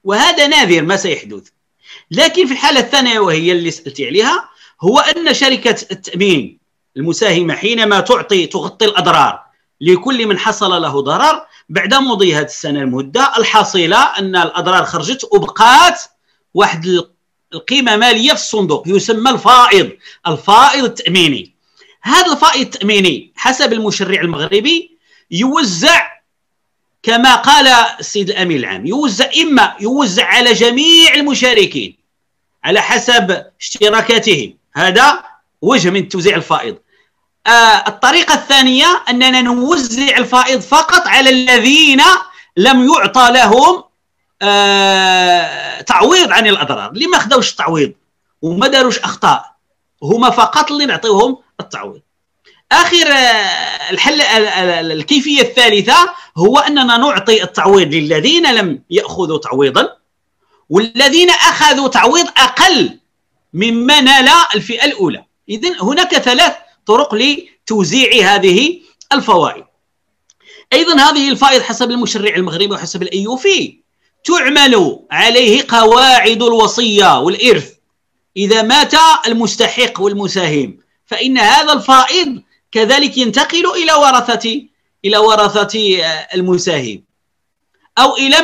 وهذا نادر ما سيحدث. لكن في الحالة الثانية وهي اللي سألتي عليها، هو أن شركة التأمين المساهمة حينما تغطي الأضرار لكل من حصل له ضرر بعد مضي هذه السنة المدة الحاصلة أن الأضرار خرجت وبقات واحد القيمة مالية في الصندوق يسمى الفائض التأميني. هذا الفائض التأميني حسب المشرع المغربي يوزع كما قال السيد الأمين العام، إما يوزع على جميع المشاركين على حسب اشتراكاتهم، هذا وجه من توزيع الفائض. الطريقة الثانية أننا نوزع الفائض فقط على الذين لم يعطى لهم تعويض عن الأضرار، اللي ما خداوش التعويض وما داروش أخطاء، هما فقط اللي نعطيهم التعويض. آخر الحل الكيفية الثالثة هو أننا نعطي التعويض للذين لم يأخذوا تعويضا والذين أخذوا تعويض أقل مما نال الفئة الأولى. إذن هناك 3 طرق لتوزيع هذه الفوائد. أيضا هذه الفائض حسب المشرع المغربي وحسب الأيوفي تعمل عليه قواعد الوصية والإرث. إذا مات المستحق والمساهم فإن هذا الفائض كذلك ينتقل إلى ورثة المساهم أو إلى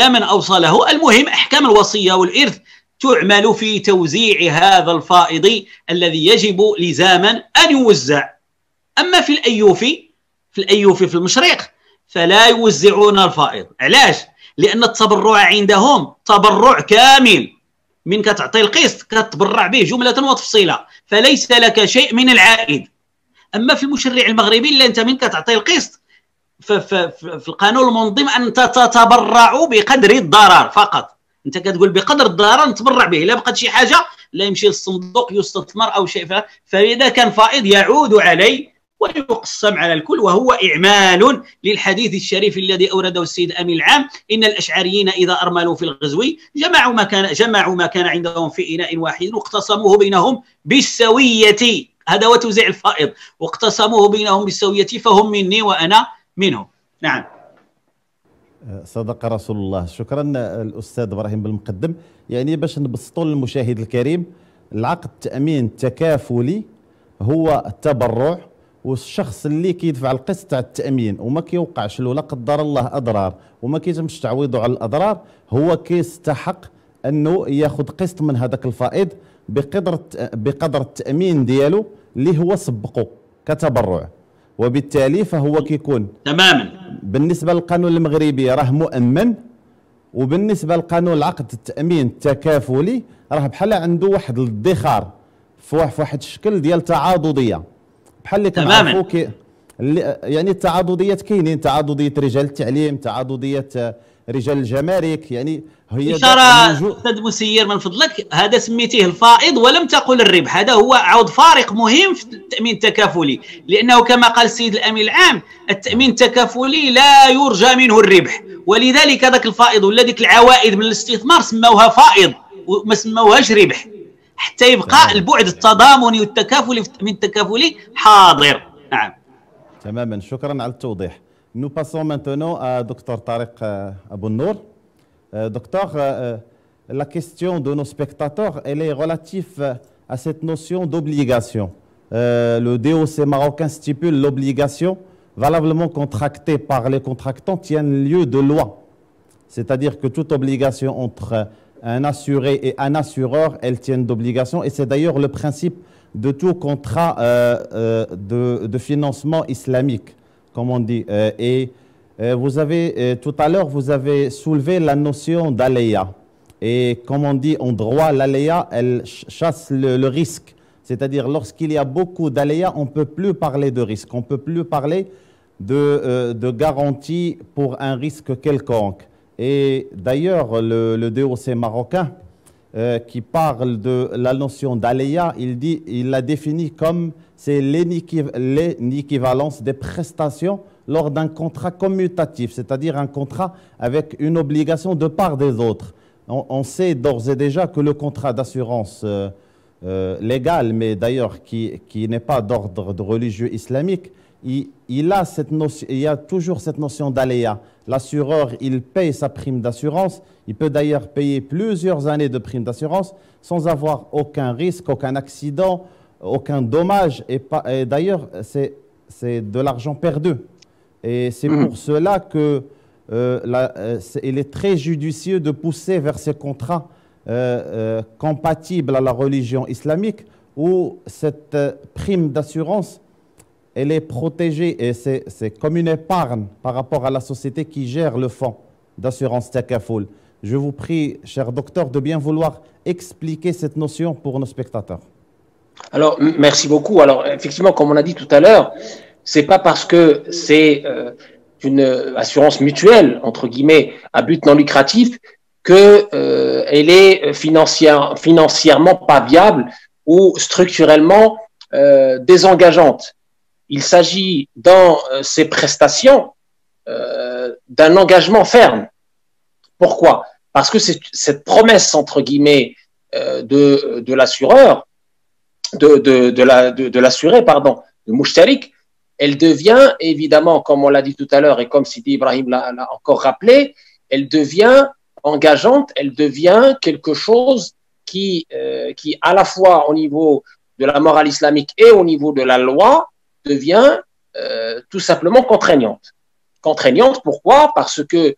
من أوصله. المهم أحكام الوصية والإرث تعمل في توزيع هذا الفائض الذي يجب لزاما أن يوزع. أما في الأيوفي في المشرق فلا يوزعون الفائض. علاش؟ لأن التبرع عندهم تبرع كامل، من كتعطي القسط كتبرع به جملة وتفصيلا فليس لك شيء من العائد. أما في المشرع المغربي لا، أنت من كتعطي القسط في القانون المنظم أنت تتبرع بقدر الضرر فقط، أنت كتقول بقدر الضرر نتبرع به، لا بقات شي حاجة لا يمشي للصندوق يستثمر أو شيء. فإذا كان فائض يعود عليه ويقسم على الكل، وهو إعمال للحديث الشريف الذي أورده السيد الأمين العام: إن الأشعريين إذا أرملوا في الغزو جمعوا ما كان عندهم في إناء واحد واقتسموه بينهم بالسوية. هذا هو توزيع الفائض، واقتسموه بينهم بالسوية فهم مني وأنا منهم. نعم، صدق رسول الله. شكرا الأستاذ إبراهيم بالمقدم. يعني باش نبسطوا للمشاهد الكريم، العقد التأمين التكافلي هو التبرع، والشخص اللي كيدفع القسط تاع التأمين وما كيوقعش له لا قدر الله أضرار وما كيتمش تعويضه على الأضرار، هو كيستحق أنه ياخذ قسط من هذاك الفائض بقدر التأمين ديالو اللي هو سبقه كتبرع، وبالتالي فهو كيكون تماما بالنسبة للقانون المغربي راه مؤمن، وبالنسبة لقانون العقد التأمين التكافلي راه بحال عنده واحد الادخار في واحد الشكل ديال تعاضدية، بحال اللي كنعرفوا يعني التعاضديات كاينين، تعاضدية رجال التعليم، تعاضدية رجال الجمارك، يعني هي إشارة أستاذ مسير من فضلك، هذا سميتيه الفائض ولم تقل الربح. هذا هو عود فارق مهم في التأمين التكافلي، لأنه كما قال السيد الأمين العام التأمين التكافلي لا يرجى منه الربح، ولذلك ذاك الفائض ولا ديك العوائد من الاستثمار سموها فائض وما سموهاش ربح، حتى يبقى البعد التضامني والتكافلي في التأمين التكافلي حاضر. نعم تماما، شكرا على التوضيح. Nous passons maintenant à Dr Tariq Abou-Nour. Docteur, la question de nos spectateurs, elle est relative à cette notion d'obligation. Le DOC marocain stipule l'obligation valablement contractée par les contractants tient lieu de loi. C'est-à-dire que toute obligation entre un assuré et un assureur, elle tient d'obligation. Et c'est d'ailleurs le principe de tout contrat de financement islamique, comme on dit. Et vous avez, tout à l'heure, vous avez soulevé la notion d'aléa. Et comme on dit en droit, l'aléa, elle chasse le risque. C'est-à-dire, lorsqu'il y a beaucoup d'aléas, on ne peut plus parler de risque. On ne peut plus parler de garantie pour un risque quelconque. Et d'ailleurs, le DOC marocain, qui parle de la notion d'aléa, il la définit comme c'est l'inéquivalence des prestations lors d'un contrat commutatif, c'est-à-dire un contrat avec une obligation de part des autres. On sait d'ores et déjà que le contrat d'assurance légal, mais d'ailleurs qui n'est pas d'ordre religieux islamique, il y a toujours cette notion d'aléa. L'assureur, il paye sa prime d'assurance. Il peut d'ailleurs payer plusieurs années de prime d'assurance sans avoir aucun risque, aucun accident, aucun dommage. Et d'ailleurs, c'est de l'argent perdu. Et c'est pour cela que il est très judicieux de pousser vers ces contrats compatibles à la religion islamique où cette prime d'assurance elle est protégée et c'est comme une épargne par rapport à la société qui gère le fonds d'assurance Takafoul. Je vous prie, cher docteur, de bien vouloir expliquer cette notion pour nos spectateurs. Alors, merci beaucoup. Alors, effectivement, comme on a dit tout à l'heure, c'est pas parce que c'est une assurance mutuelle, entre guillemets, à but non lucratif, que elle est financièrement pas viable ou structurellement désengageante. Il s'agit dans ces prestations d'un engagement ferme. Pourquoi? Parce que cette promesse, entre guillemets, de l'assureur, de l'assuré, pardon, de Mouchtarik, elle devient évidemment, comme on l'a dit tout à l'heure et comme Sidi Ibrahim l'a encore rappelé, elle devient engageante, elle devient quelque chose qui à la fois au niveau de la morale islamique et au niveau de la loi, devient tout simplement contraignante. Contraignante, pourquoi? Parce que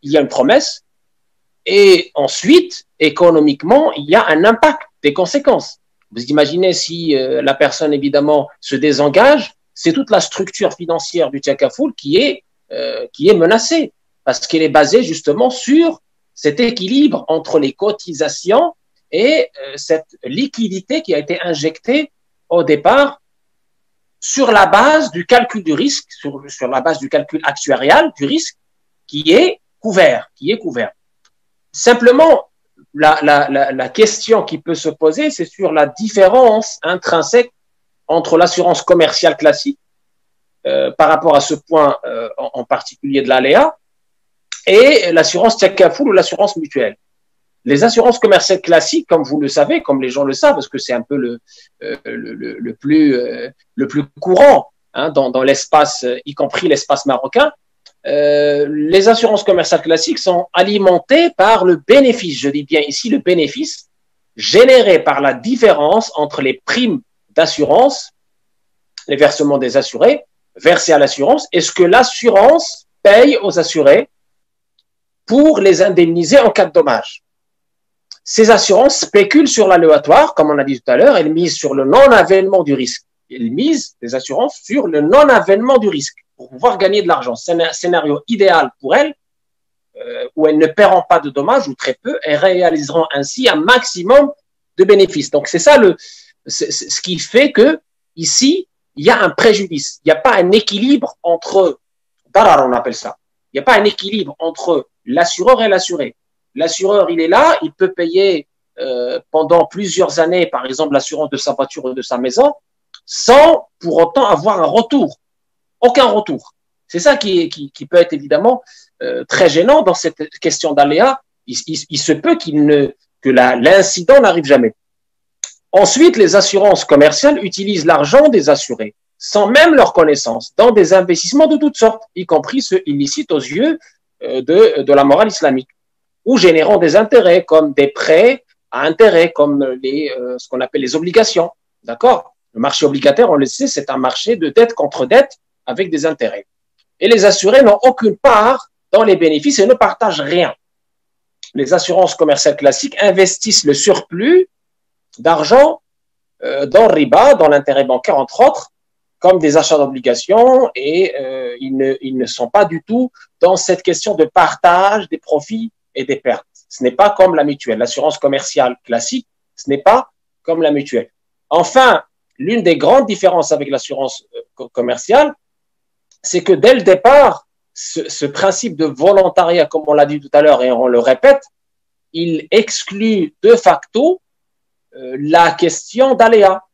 il y a une promesse et ensuite, économiquement, il y a un impact, des conséquences. Vous imaginez si la personne, évidemment, se désengage, c'est toute la structure financière du Takafoul qui est menacée parce qu'elle est basée justement sur cet équilibre entre les cotisations et cette liquidité qui a été injectée au départ sur la base du calcul du risque, sur la base du calcul actuarial du risque qui est couvert. Simplement, la question qui peut se poser, c'est sur la différence intrinsèque entre l'assurance commerciale classique, par rapport à ce point en particulier de l'aléa, et l'assurance Takafoul ou l'assurance mutuelle. Les assurances commerciales classiques, comme vous le savez, comme les gens le savent, parce que c'est un peu le plus courant hein, dans l'espace, y compris l'espace marocain, les assurances commerciales classiques sont alimentées par le bénéfice, je dis bien ici le bénéfice, généré par la différence entre les primes d'assurance, les versements des assurés, versés à l'assurance, et ce que l'assurance paye aux assurés pour les indemniser en cas de dommage. Ces assurances spéculent sur l'aléatoire, comme on a dit tout à l'heure, elles misent sur le non-avènement du risque. Elles misent, les assurances, sur le non-avènement du risque pour pouvoir gagner de l'argent. C'est un scénario idéal pour elles, où elles ne paieront pas de dommages ou très peu et réaliseront ainsi un maximum de bénéfices. Donc, c'est ça ce qui fait que ici, il y a un préjudice. Il n'y a pas un équilibre entre, darar on appelle ça, il n'y a pas un équilibre entre l'assureur et l'assuré. L'assureur, il est là, il peut payer pendant plusieurs années, par exemple, l'assurance de sa voiture ou de sa maison, sans pour autant avoir un retour. Aucun retour. C'est ça qui peut être évidemment très gênant dans cette question d'aléa. Il se peut que l'incident n'arrive jamais. Ensuite, les assurances commerciales utilisent l'argent des assurés, sans même leur connaissance, dans des investissements de toutes sortes, y compris ceux illicites aux yeux de la morale islamique, ou générant des intérêts comme des prêts à intérêt, comme ce qu'on appelle les obligations. D'accord? Le marché obligataire, on le sait, c'est un marché de dette contre dette avec des intérêts. Et les assurés n'ont aucune part dans les bénéfices et ne partagent rien. Les assurances commerciales classiques investissent le surplus d'argent dans le riba, dans l'intérêt bancaire, entre autres, comme des achats d'obligations et ils ne sont pas du tout dans cette question de partage des profits et des pertes. Ce n'est pas comme la mutuelle. L'assurance commerciale classique, ce n'est pas comme la mutuelle. Enfin, l'une des grandes différences avec l'assurance commerciale, c'est que dès le départ, ce principe de volontariat, comme on l'a dit tout à l'heure et on le répète, il exclut de facto la question d'aléa.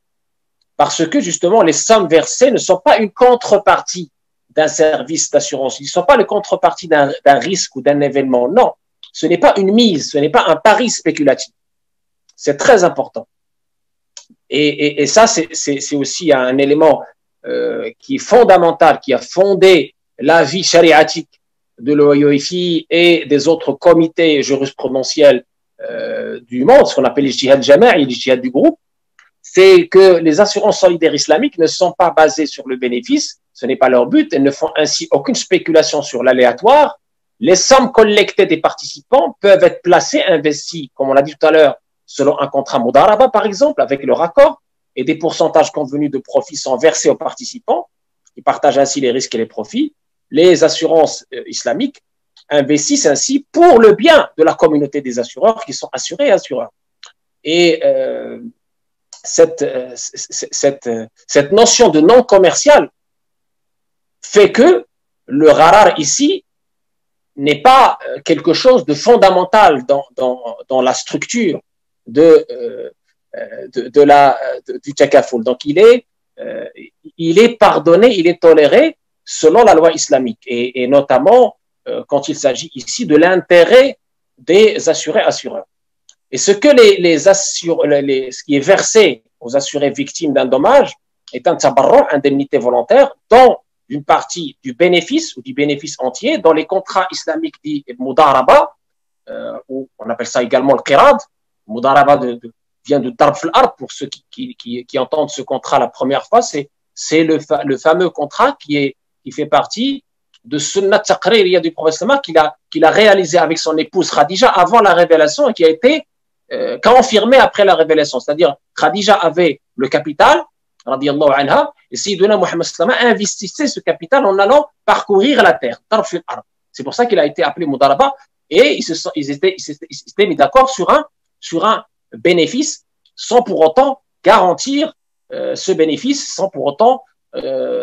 Parce que justement, les sommes versées ne sont pas une contrepartie d'un service d'assurance. Ils ne sont pas la contrepartie d'un risque ou d'un événement. Non, ce n'est pas une mise, ce n'est pas un pari spéculatif. C'est très important. Et ça, c'est aussi un élément qui est fondamental, qui a fondé la vie chariatique de l'OIOIFI et des autres comités jurisprudentiels du monde, ce qu'on appelle les jihad jama'i, les jihad du groupe, c'est que les assurances solidaires islamiques ne sont pas basées sur le bénéfice, ce n'est pas leur but, elles ne font ainsi aucune spéculation sur l'aléatoire. Les sommes collectées des participants peuvent être placées, investies, comme on l'a dit tout à l'heure, selon un contrat mudaraba, par exemple, avec leur accord, et des pourcentages convenus de profits sont versés aux participants, qui partagent ainsi les risques et les profits. Les assurances islamiques investissent ainsi pour le bien de la communauté des assureurs qui sont assurés et assureurs. Et cette notion de non commercial fait que le gharar ici n'est pas quelque chose de fondamental dans la structure du takaful. Donc il est pardonné, il est toléré selon la loi islamique et notamment quand il s'agit ici de l'intérêt des assurés-assureurs. Et ce que ce qui est versé aux assurés victimes d'un dommage est un tabarru, indemnité volontaire, dans une partie du bénéfice ou du bénéfice entier, dans les contrats islamiques dits mudaraba, ou on appelle ça également le qirad. Mudaraba vient de darb fil ard, pour ceux qui entendent ce contrat la première fois, c'est le fameux contrat qui fait partie de sunnat taqririya du prophète qu'il a réalisé avec son épouse Khadija avant la révélation et qui a été confirmé après la révélation. C'est-à-dire, Khadija avait le capital, radiyallahu anha, et Sayyiduna Muhammad sallallahu alayhi wa sallam investissait ce capital en allant parcourir la terre. C'est pour ça qu'il a été appelé Mudaraba, et ils étaient mis d'accord sur un bénéfice sans pour autant garantir ce bénéfice, sans pour autant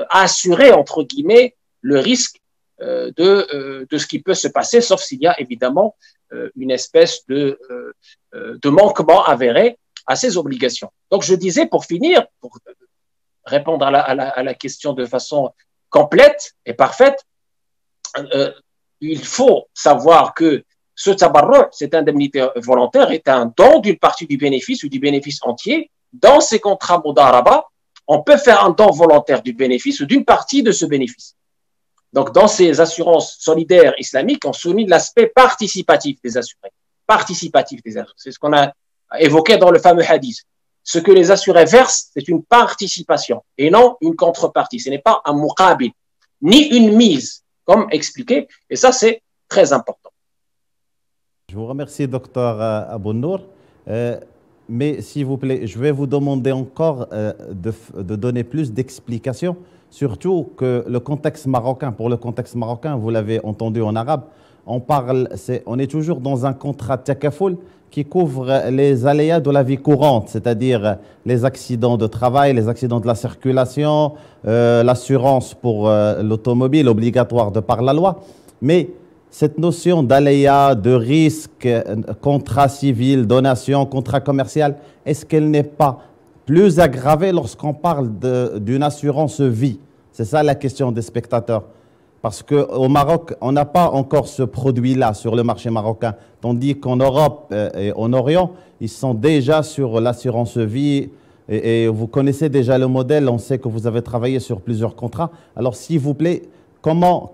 assurer, entre guillemets, le risque de ce qui peut se passer, sauf s'il y a évidemment une espèce de manquement avéré à ces obligations. Donc je disais, pour finir, pour répondre à la question de façon complète et parfaite, il faut savoir que ce tabarru, cette indemnité volontaire, est un don d'une partie du bénéfice ou du bénéfice entier. Dans ces contrats mudaraba, on peut faire un don volontaire du bénéfice ou d'une partie de ce bénéfice. Donc, dans ces assurances solidaires islamiques, on souligne l'aspect participatif des assurés. Participatif des assurés. C'est ce qu'on a évoqué dans le fameux hadith. Ce que les assurés versent, c'est une participation et non une contrepartie. Ce n'est pas un muqabil, ni une mise, comme expliqué. Et ça, c'est très important. Je vous remercie, docteur Abou-Nour. Mais s'il vous plaît, je vais vous demander encore de donner plus d'explications, surtout que le contexte marocain, pour le contexte marocain, vous l'avez entendu en arabe, on est toujours dans un contrat takaful qui couvre les aléas de la vie courante, c'est-à-dire les accidents de travail, les accidents de la circulation, l'assurance pour l'automobile obligatoire de par la loi. Mais cette notion d'aléa, de risque, contrat civil, donation, contrat commercial, est-ce qu'elle n'est pas plus aggravée lorsqu'on parle d'une assurance vie? C'est ça la question des spectateurs. Parce qu'au Maroc, on n'a pas encore ce produit-là sur le marché marocain, tandis qu'en Europe et en Orient, ils sont déjà sur l'assurance vie et vous connaissez déjà le modèle, on sait que vous avez travaillé sur plusieurs contrats. Alors s'il vous plaît, comment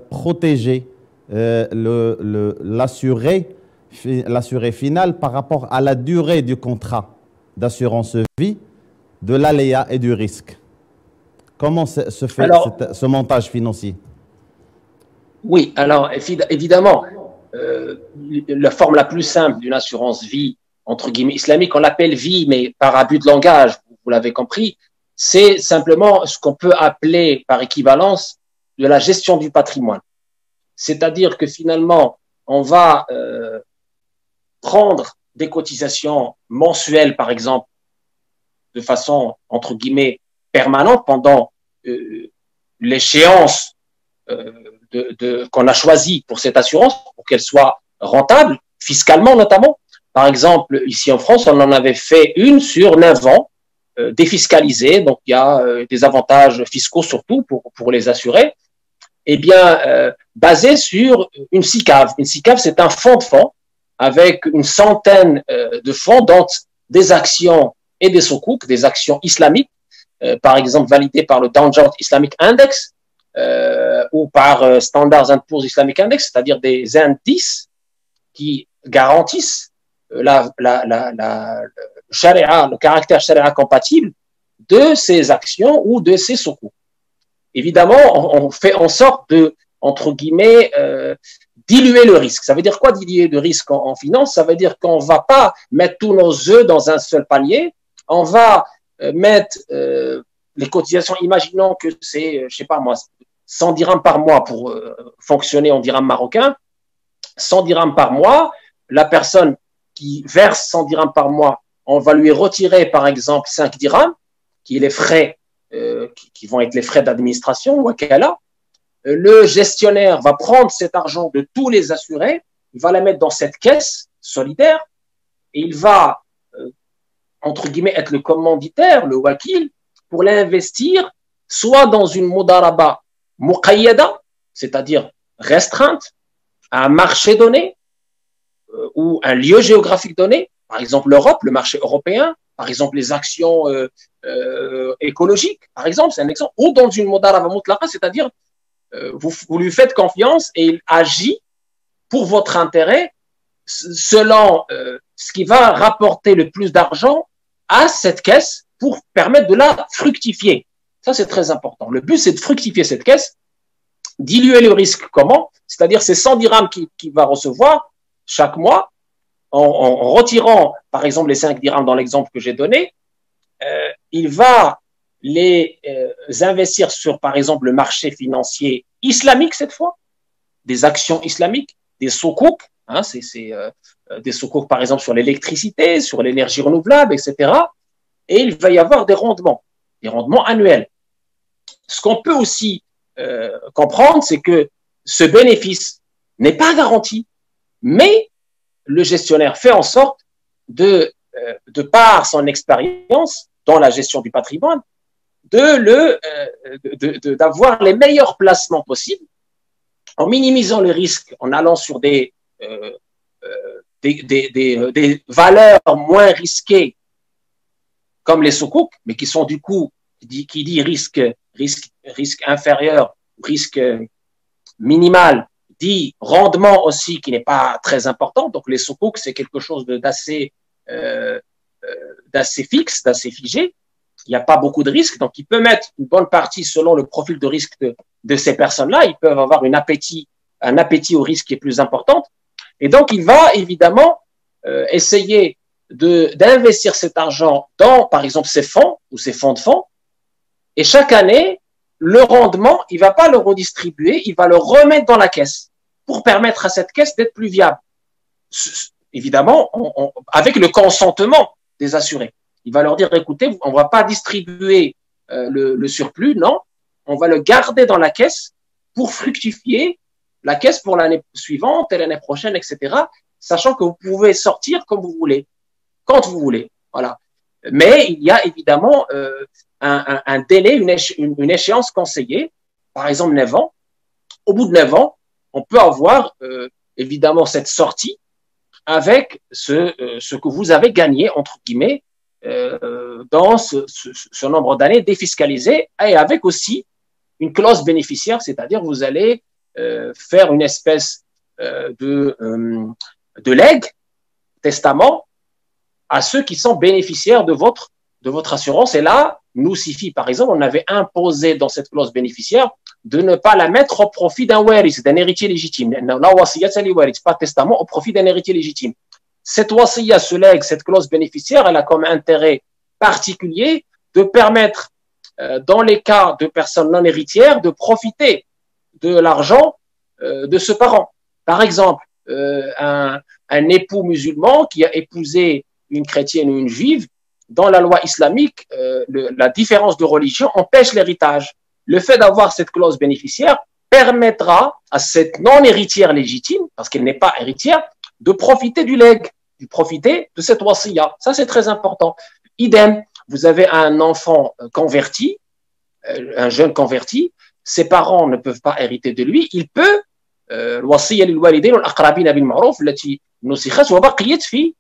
protéger l'assuré final par rapport à la durée du contrat d'assurance vie, de l'aléa et du risque? Comment se fait ce montage financier? Oui, alors évidemment, la forme la plus simple d'une assurance vie, entre guillemets, islamique, on l'appelle vie, mais par abus de langage, vous l'avez compris, c'est simplement ce qu'on peut appeler par équivalence de la gestion du patrimoine. C'est-à-dire que finalement, on va prendre des cotisations mensuelles, par exemple, de façon, entre guillemets, permanente pendant l'échéance qu'on a choisie pour cette assurance, pour qu'elle soit rentable, fiscalement notamment. Par exemple, ici en France, on en avait fait une sur 9 ans, défiscalisée, donc il y a des avantages fiscaux surtout pour les assurés, eh bien, basé sur une SICAV. Une SICAV, c'est un fonds de fonds avec une centaine de fonds, dont des actions et des soukouk, des actions islamiques, par exemple validées par le Dow Jones Islamic Index ou par Standard & Poor's Islamic Index, c'est-à-dire des indices qui garantissent sharia, le caractère sharia compatible de ces actions ou de ces soukouk. Évidemment, on fait en sorte de, entre guillemets, diluer le risque. Ça veut dire quoi, diluer le risque en finance? Ça veut dire qu'on ne va pas mettre tous nos œufs dans un seul panier. On va mettre les cotisations, imaginons que c'est, je sais pas moi, 100 dirhams par mois pour fonctionner en dirhams marocains. 100 dirhams par mois, la personne qui verse 100 dirhams par mois, on va lui retirer par exemple 5 dirhams, qui est les frais, qui vont être les frais d'administration, wakala. Le gestionnaire va prendre cet argent de tous les assurés, il va la mettre dans cette caisse solidaire et il va, entre guillemets, être le commanditaire, le wakil, pour l'investir soit dans une mudaraba muqayyada, c'est-à-dire restreinte, à un marché donné ou un lieu géographique donné, par exemple l'Europe, le marché européen, par exemple les actions écologiques, par exemple, c'est un exemple, ou dans une mudaraba mutlaqa, c'est-à-dire vous lui faites confiance et il agit pour votre intérêt selon ce qui va rapporter le plus d'argent à cette caisse pour permettre de la fructifier. Ça, c'est très important. Le but, c'est de fructifier cette caisse, diluer le risque. Comment? C'est-à-dire ces 100 dirhams qu'il va recevoir chaque mois, en retirant, par exemple, les 5 dirhams dans l'exemple que j'ai donné, il va les investir sur, par exemple, le marché financier islamique cette fois, des actions islamiques, des soukouk, hein, c'est des soukouk, par exemple, sur l'électricité, sur l'énergie renouvelable, etc. Et il va y avoir des rendements annuels. Ce qu'on peut aussi comprendre, c'est que ce bénéfice n'est pas garanti, mais le gestionnaire fait en sorte de par son expérience dans la gestion du patrimoine, d'avoir les meilleurs placements possibles, en minimisant le risque, en allant sur des valeurs moins risquées, comme les soukouk, mais qui sont du coup, qui dit risque inférieur, risque minimal, dit rendement aussi qui n'est pas très important. Donc les soukouk, c'est quelque chose d'assez fixe, d'assez figé. Il n'y a pas beaucoup de risques, donc il peut mettre une bonne partie selon le profil de risque de ces personnes-là. Ils peuvent avoir un appétit au risque qui est plus important. Et donc il va évidemment essayer d'investir cet argent dans, par exemple, ces fonds ou ces fonds de fonds. Et chaque année, le rendement, il ne va pas le redistribuer, il va le remettre dans la caisse pour permettre à cette caisse d'être plus viable. Évidemment, avec le consentement des assurés. Il va leur dire, écoutez, on ne va pas distribuer le surplus, non, on va le garder dans la caisse pour fructifier la caisse pour l'année suivante et l'année prochaine, etc., sachant que vous pouvez sortir comme vous voulez, quand vous voulez. Voilà. Mais il y a évidemment un délai, une échéance conseillée, par exemple 9 ans. Au bout de 9 ans, on peut avoir évidemment cette sortie avec ce que vous avez gagné, entre guillemets, dans ce nombre d'années défiscalisées, et avec aussi une clause bénéficiaire, c'est-à-dire vous allez faire une espèce de legs, testament, à ceux qui sont bénéficiaires de votre assurance. Et là, nous, SIFI, par exemple, on avait imposé dans cette clause bénéficiaire de ne pas la mettre au profit d'un waris, d'un héritier légitime. La wasiyya, c'est pas testament au profit d'un héritier légitime. Cette wasiyya, ce legs, cette clause bénéficiaire, elle a comme intérêt particulier de permettre, dans les cas de personnes non héritières, de profiter de l'argent de ce parent. Par exemple, un époux musulman qui a épousé une chrétienne ou une juive, dans la loi islamique, la différence de religion empêche l'héritage. Le fait d'avoir cette clause bénéficiaire permettra à cette non-héritière légitime, parce qu'elle n'est pas héritière, de profiter du legs, de profiter de cette wasiya. Ça, c'est très important. Idem, vous avez un enfant converti, un jeune converti, ses parents ne peuvent pas hériter de lui, il peut الوصيه للوالدين والاقربين بالمعروف التي نسخت وبقيت في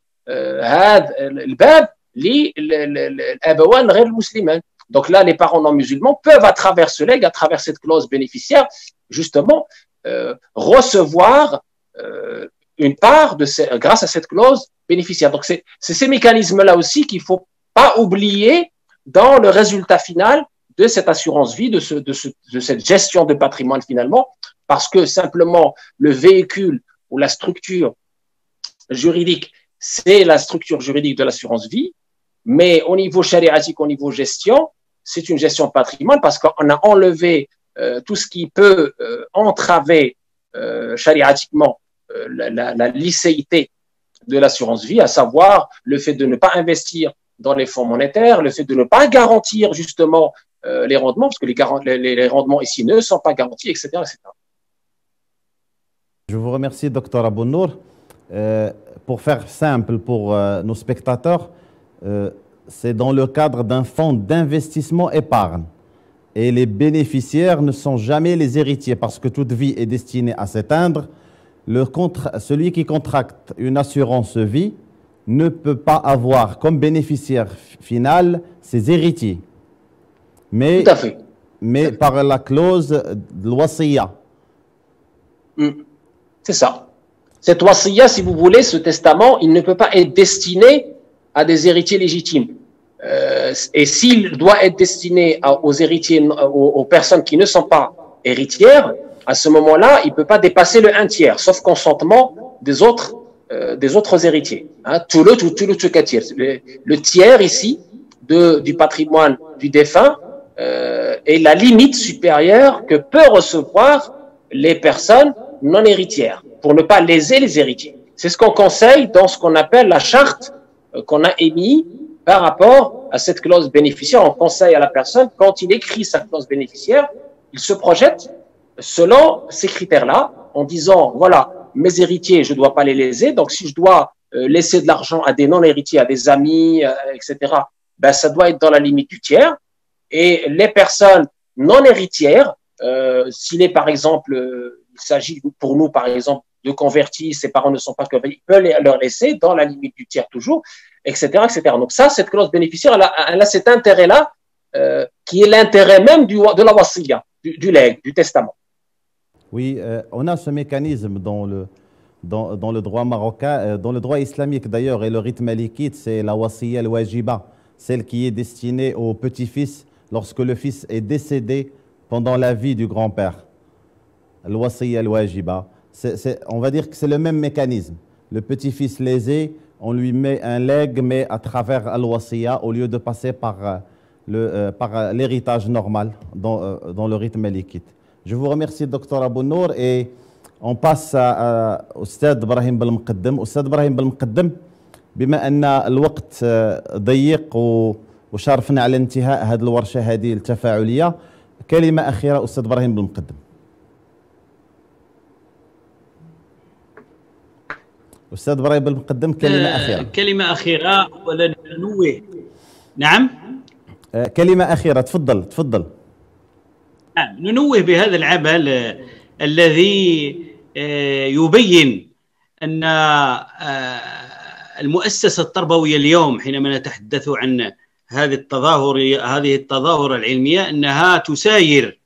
هذا الباب للابوان غير المسلمان. Donc là, les parents non musulmans peuvent, à travers ce legs, à travers cette clause bénéficiaire, justement, recevoir une part grâce à cette clause bénéficiaire. Donc c'est ces mécanismes-là aussi qu'il ne faut pas oublier dans le résultat final de cette assurance vie, de cette gestion de patrimoine finalement, parce que simplement le véhicule ou la structure juridique, c'est la structure juridique de l'assurance vie, mais au niveau chariatique, au niveau gestion, c'est une gestion de patrimoine parce qu'on a enlevé tout ce qui peut entraver chariatiquement la licéité de l'assurance vie, à savoir le fait de ne pas investir dans les fonds monétaires, le fait de ne pas garantir justement les rendements, parce que les rendements ici ne sont pas garantis, etc., etc. Je vous remercie, Dr Abou-Nour. Pour faire simple pour nos spectateurs, c'est dans le cadre d'un fonds d'investissement épargne. Et les bénéficiaires ne sont jamais les héritiers parce que toute vie est destinée à s'éteindre. Celui qui contracte une assurance vie ne peut pas avoir comme bénéficiaire final ses héritiers. Mais, tout à fait. Mais par la clause de wasiya. C'est ça. Cette wasiya, si vous voulez, ce testament, il ne peut pas être destiné à des héritiers légitimes. Et s'il doit être destiné aux héritiers, aux personnes qui ne sont pas héritières, à ce moment-là, il ne peut pas dépasser le 1/3, sauf consentement des autres héritiers. Hein, le tiers ici du patrimoine du défunt est la limite supérieure que peuvent recevoir les personnes non héritières pour ne pas léser les héritiers. C'est ce qu'on conseille dans ce qu'on appelle la charte qu'on a émise par rapport à cette clause bénéficiaire. On conseille à la personne, quand il écrit sa clause bénéficiaire, il se projette selon ces critères-là, en disant, voilà, mes héritiers, je ne dois pas les léser, donc si je dois laisser de l'argent à des non-héritiers, à des amis, etc., ben, ça doit être dans la limite du tiers. Et les personnes non héritières, s'il est par exemple, il s'agit pour nous par exemple de convertis, ses parents ne sont pas convertis, il peut leur laisser dans la limite du tiers toujours, etc., etc. Donc ça, cette clause bénéficiaire, elle a cet intérêt-là, qui est l'intérêt même de la wasiya, du legs, du testament. Oui, on a ce mécanisme dans le droit marocain, dans le droit islamique d'ailleurs, et le rite malikite, c'est la wasiya al-wajiba, celle qui est destinée au petit-fils lorsque le fils est décédé pendant la vie du grand-père. Al-wasiya al-wajiba, on va dire que c'est le même mécanisme. Le petit-fils lésé, on lui met un legs, mais à travers al-wasiya, au lieu de passer par l'héritage normal dans le rite malikite. Je vous remercie, Dr Abou-Nour, et on passe à Oustad Brahim Belmqaddem. Oustad Brahim Belmqaddem, بما أن الوقت ضيق وشارفنا على انتهاء هذه الورشة هذه التفاعلية، كلمة أخيرة أستاذ إبراهيم بالمقدم. أستاذ إبراهيم بالمقدم، كلمة أخيرة. كلمة أخيرة ولا ننوه. نعم. كلمة أخيرة، تفضل. نعم، ننوه بهذا العمل الذي يبين أن المؤسسة التربوية اليوم حينما نتحدث عن هذه التظاهرة العلمية أنها تساير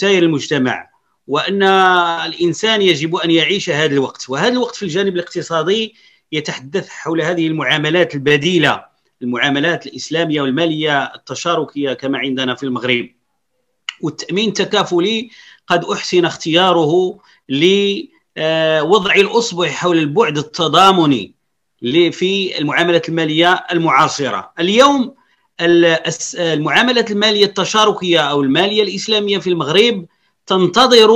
المجتمع، وأن الإنسان يجب أن يعيش هذا الوقت. وهذا الوقت في الجانب الاقتصادي يتحدث حول هذه المعاملات البديلة، المعاملات الإسلامية والمالية التشاركية كما عندنا في المغرب. والتأمين التكافلي قد أحسن اختياره لوضع الأصبع حول البعد التضامني في المعاملات المالية المعاصرة. اليوم المعاملات المالية التشاركية أو المالية الإسلامية في المغرب تنتظر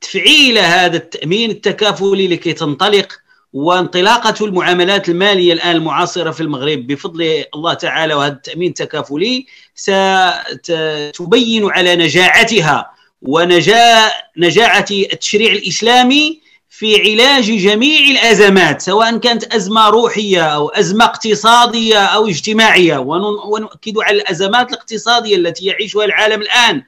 تفعيل هذا التأمين التكافلي لكي تنطلق وانطلاقة المعاملات المالية الآن المعاصرة في المغرب بفضل الله تعالى وهذا التأمين التكافلي ستبين على نجاعتها ونجاعة التشريع الإسلامي في علاج جميع الأزمات، سواء كانت أزمة روحية أو أزمة اقتصادية أو اجتماعية. ونؤكد على الأزمات الاقتصادية التي يعيشها العالم الآن،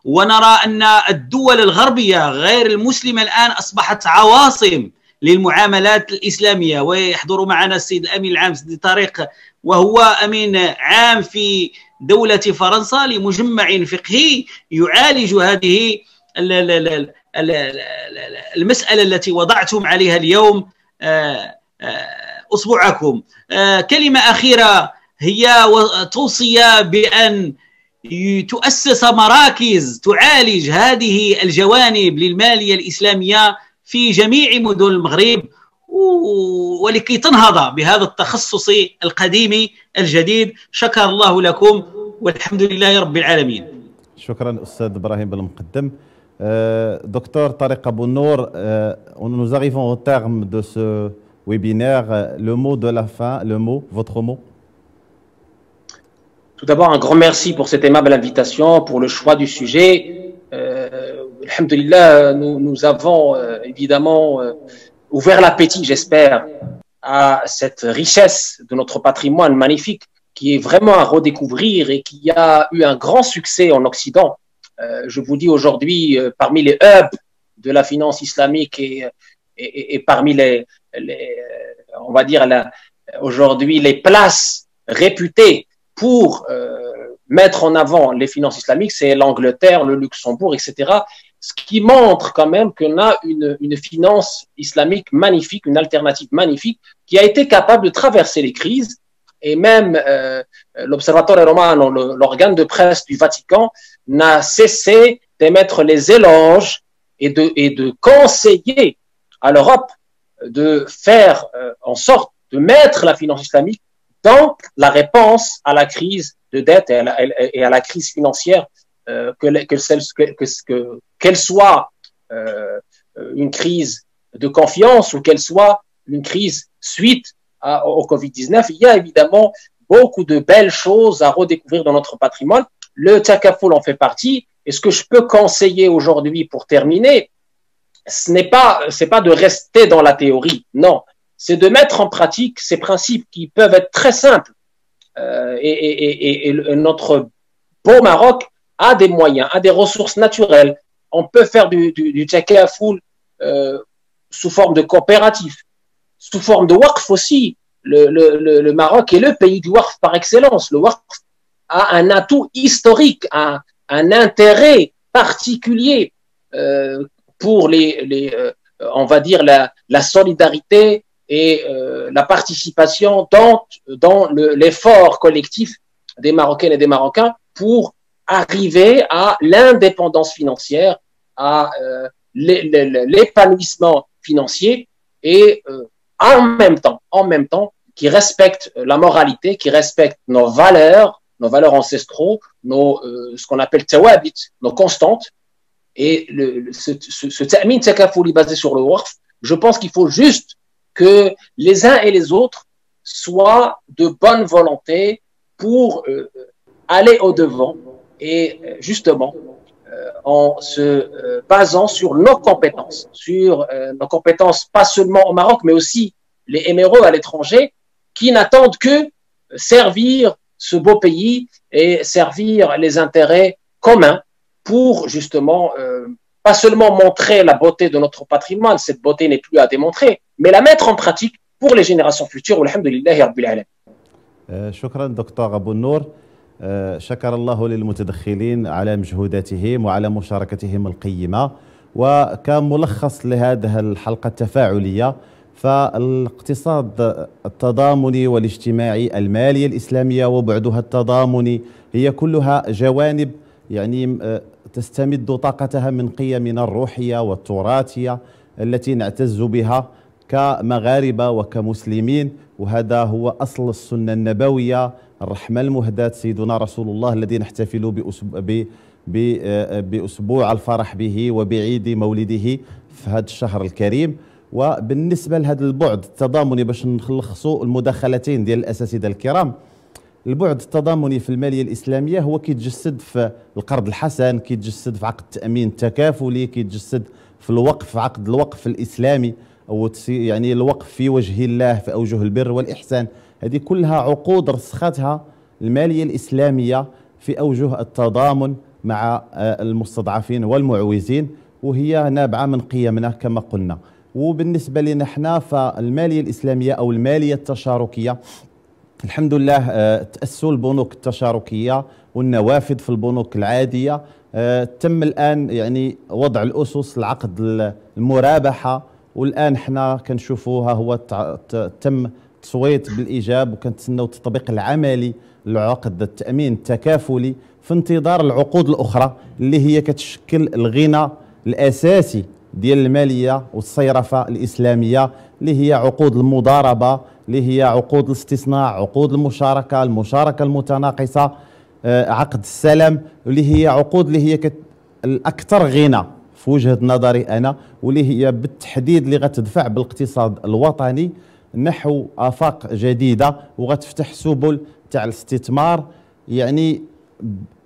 ونرى أن الدول الغربية غير المسلمة الآن أصبحت عواصم للمعاملات الإسلامية. ويحضر معنا السيد الأمين العام سيدي طارق، وهو أمين عام في دولة فرنسا لمجمع فقهي يعالج هذه المسألة التي وضعتم عليها اليوم أصبعكم. كلمة أخيرة هي توصية بأن تؤسس مراكز تعالج هذه الجوانب للمالية الإسلامية في جميع مدن المغرب، ولكي تنهض بهذا التخصص القديم الجديد. شكر الله لكم والحمد لله رب العالمين. شكرا أستاذ إبراهيم بالمقدم. Docteur Tariq Abou-Nour, nous arrivons au terme de ce webinaire. Le mot de la fin, votre mot. Tout d'abord, un grand merci pour cette aimable invitation, pour le choix du sujet. Alhamdulillah, nous avons évidemment ouvert l'appétit, j'espère, à cette richesse de notre patrimoine magnifique qui est vraiment à redécouvrir et qui a eu un grand succès en Occident. Je vous dis aujourd'hui, parmi les hubs de la finance islamique et parmi on va dire aujourd'hui les places réputées pour mettre en avant les finances islamiques, c'est l'Angleterre, le Luxembourg, etc. Ce qui montre quand même qu'on a une finance islamique magnifique, une alternative magnifique qui a été capable de traverser les crises. Et même l'Observatore Romano, l'organe de presse du Vatican, n'a cessé d'émettre les éloges et de conseiller à l'Europe de faire en sorte de mettre la finance islamique dans la réponse à la crise de dette et à la crise financière, qu'elle soit une crise de confiance ou qu'elle soit une crise suite au Covid-19. Il y a évidemment beaucoup de belles choses à redécouvrir dans notre patrimoine. Le takaful en fait partie. Et ce que je peux conseiller aujourd'hui pour terminer, c'est pas de rester dans la théorie, non. C'est de mettre en pratique ces principes qui peuvent être très simples. Et notre beau Maroc a des moyens, a des ressources naturelles. On peut faire du takaful sous forme de coopératif, sous forme de waqf aussi. Le Maroc est le pays du waqf par excellence. Le waqf a un atout historique, un intérêt particulier pour on va dire la solidarité et la participation dans l'effort collectif des Marocaines et des Marocains pour arriver à l'indépendance financière, à l'épanouissement financier et en même temps qui respecte la moralité, qui respecte nos valeurs ancestraux, ce qu'on appelle tawabit, nos constantes. Et ce ta'min takafuli basé sur le waqf, je pense qu'il faut juste que les uns et les autres soient de bonne volonté pour aller au-devant et justement en se basant sur nos compétences pas seulement au Maroc, mais aussi les émiraux à l'étranger qui n'attendent que servir ce beau pays et servir les intérêts communs pour justement pas seulement montrer la beauté de notre patrimoine, cette beauté n'est plus à démontrer, mais la mettre en pratique pour les générations futures. Walhamdulillahi Rabbil Alamin. شكرا دكتور أبو النور. شكر الله للمتدخلين على مجهوداتهم وعلى مشاركتهم القيمة. وكملخص لهذه الحلقة التفاعلية، فالاقتصاد التضامني والاجتماعي، المالية الإسلامية وبعدها التضامني، هي كلها جوانب يعني تستمد طاقتها من قيمنا الروحية والتراثية التي نعتز بها كمغاربة وكمسلمين. وهذا هو أصل السنة النبوية، الرحمة المهداة سيدنا رسول الله الذي نحتفل بأسبوع الفرح به وبعيد مولده في هذا الشهر الكريم. وبالنسبه لهذا البعد التضامني باش نلخصوا المداخلتين ديال الاساتذه الكرام، البعد التضامني في الماليه الاسلاميه هو كيتجسد في القرض الحسن، كيتجسد في عقد التامين التكافلي، كيتجسد في الوقف، عقد الوقف الاسلامي، او يعني الوقف في وجه الله في اوجه البر والاحسان. هذه كلها عقود رسختها الماليه الاسلاميه في اوجه التضامن مع المستضعفين والمعوزين، وهي نابعه من قيمنا كما قلنا. وبالنسبه لنا احنا فالماليه الاسلاميه او الماليه التشاركيه، الحمد لله تأسوا البنوك التشاركيه والنوافذ في البنوك العاديه، تم الان يعني وضع الاسس لعقد المرابحه، والان احنا كنشوفوها هو تم التصويت بالايجاب، وكنتسناو التطبيق العملي لعقد التامين التكافلي في انتظار العقود الاخرى اللي هي كتشكل الغنى الاساسي ديال الماليه والصيرفه الاسلاميه، اللي هي عقود المضاربه، اللي هي عقود الاستصناع، عقود المشاركه المتناقصه، عقد السلم، واللي هي عقود اللي هي الاكثر غنى في وجهه نظري انا، واللي هي بالتحديد اللي غتدفع بالاقتصاد الوطني نحو آفاق جديدة، وغتفتح سبل تاع الاستثمار يعني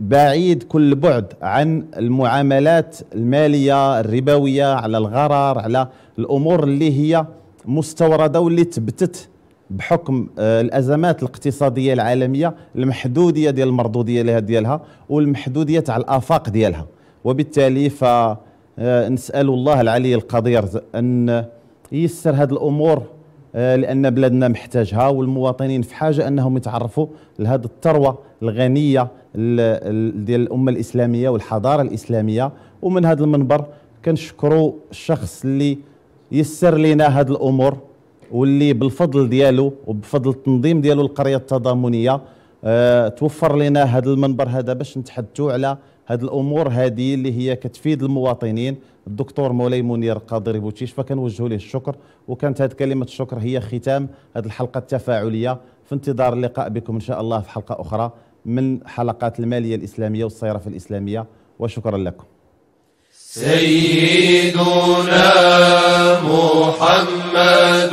بعيد كل بعد عن المعاملات المالية الربوية، على الغرر، على الأمور اللي هي مستوردة واللي تبتت بحكم الأزمات الاقتصادية العالمية، المحدودية ديال المردودية ديالها والمحدودية تاع الآفاق ديالها. وبالتالي فنسأل الله العلي القدير أن ييسر هذه الأمور، لأن بلادنا محتاجها، والمواطنين في حاجة أنهم يتعرفوا لهذه الثروة الغنية ديال الأمة الإسلامية والحضارة الإسلامية. ومن هذا المنبر كنشكروا الشخص اللي يسر لنا هذه الأمور، واللي بالفضل ديالو وبفضل التنظيم ديالو القرية التضامنية توفر لنا هذا المنبر هذا باش نتحدثوا على هذه الامور هذه اللي هي كتفيد المواطنين، الدكتور مولاي منير قادري بوتشيش، فكنوجهوا له الشكر. وكانت هذه كلمه الشكر هي ختام هذه الحلقه التفاعليه، في انتظار اللقاء بكم ان شاء الله في حلقه اخرى من حلقات الماليه الاسلاميه والصيرفه الاسلاميه، وشكرا لكم. سيدنا محمد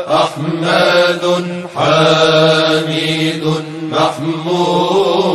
أحمد حميد محمود